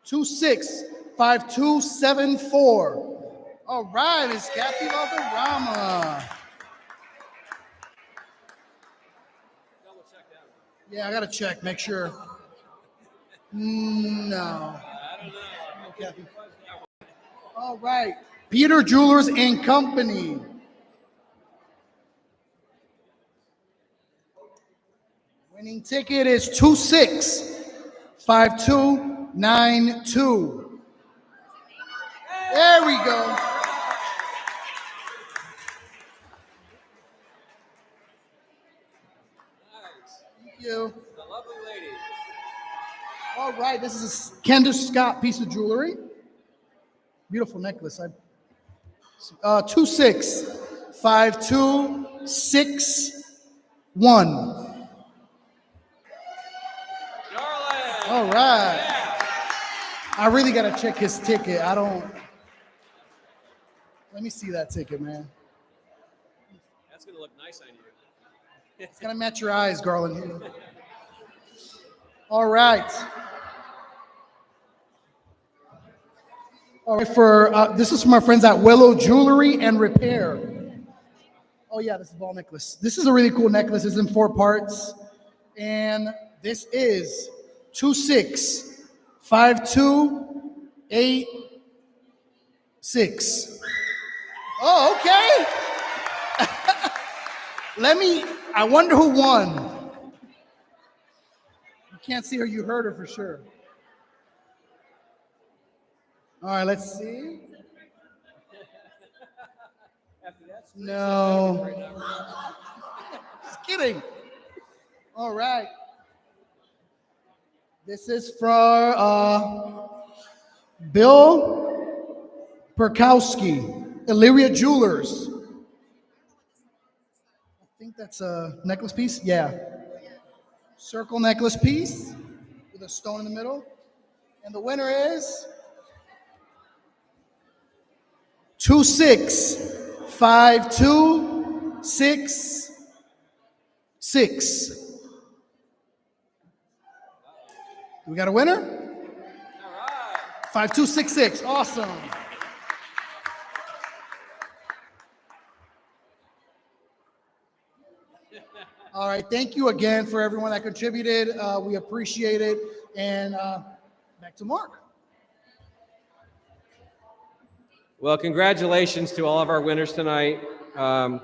265274. All right, it's Kathy Valderrama. Yeah, I got to check, make sure. No. Okay. All right, Peter Jewelers and Company. Winning ticket is 265292. There we go. Thank you. The lovely lady. All right, this is a Kendra Scott piece of jewelry. Beautiful necklace. 265261. All right. I really got to check his ticket. Let me see that ticket, man. That's going to look nice on you. It's going to match your eyes, Garland. All right. All right, this is from our friends at Willow Jewelry and Repair. Oh yeah, this is a ball necklace. This is a really cool necklace. It's in 4 parts. And this is 265286. Oh, okay. I wonder who won. You can't see her, you heard her for sure. All right, let's see. No. Just kidding. All right. This is for Bill Perkowski, Elyria Jewelers. I think that's a necklace piece. Yeah. Circle necklace piece with a stone in the middle. And the winner is 265266. We got a winner? All right. 5266. Awesome. All right. Thank you again for everyone that contributed. We appreciate it. And back to Mark. Well, congratulations to all of our winners tonight. As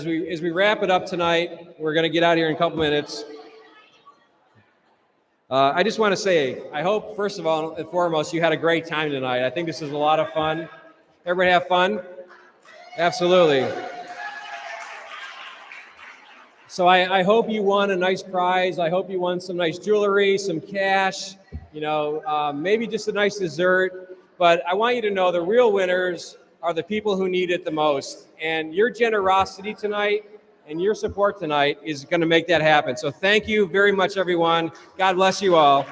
we wrap it up tonight, we're going to get out of here in a couple minutes. I just want to say, I hope, first of all and foremost, you had a great time tonight. I think this is a lot of fun. Everybody have fun? Absolutely. So I hope you won a nice prize. I hope you won some nice jewelry, some cash, maybe just a nice dessert. But I want you to know the real winners are the people who need it the most. And your generosity tonight and your support tonight is going to make that happen. So thank you very much, everyone. God bless you all.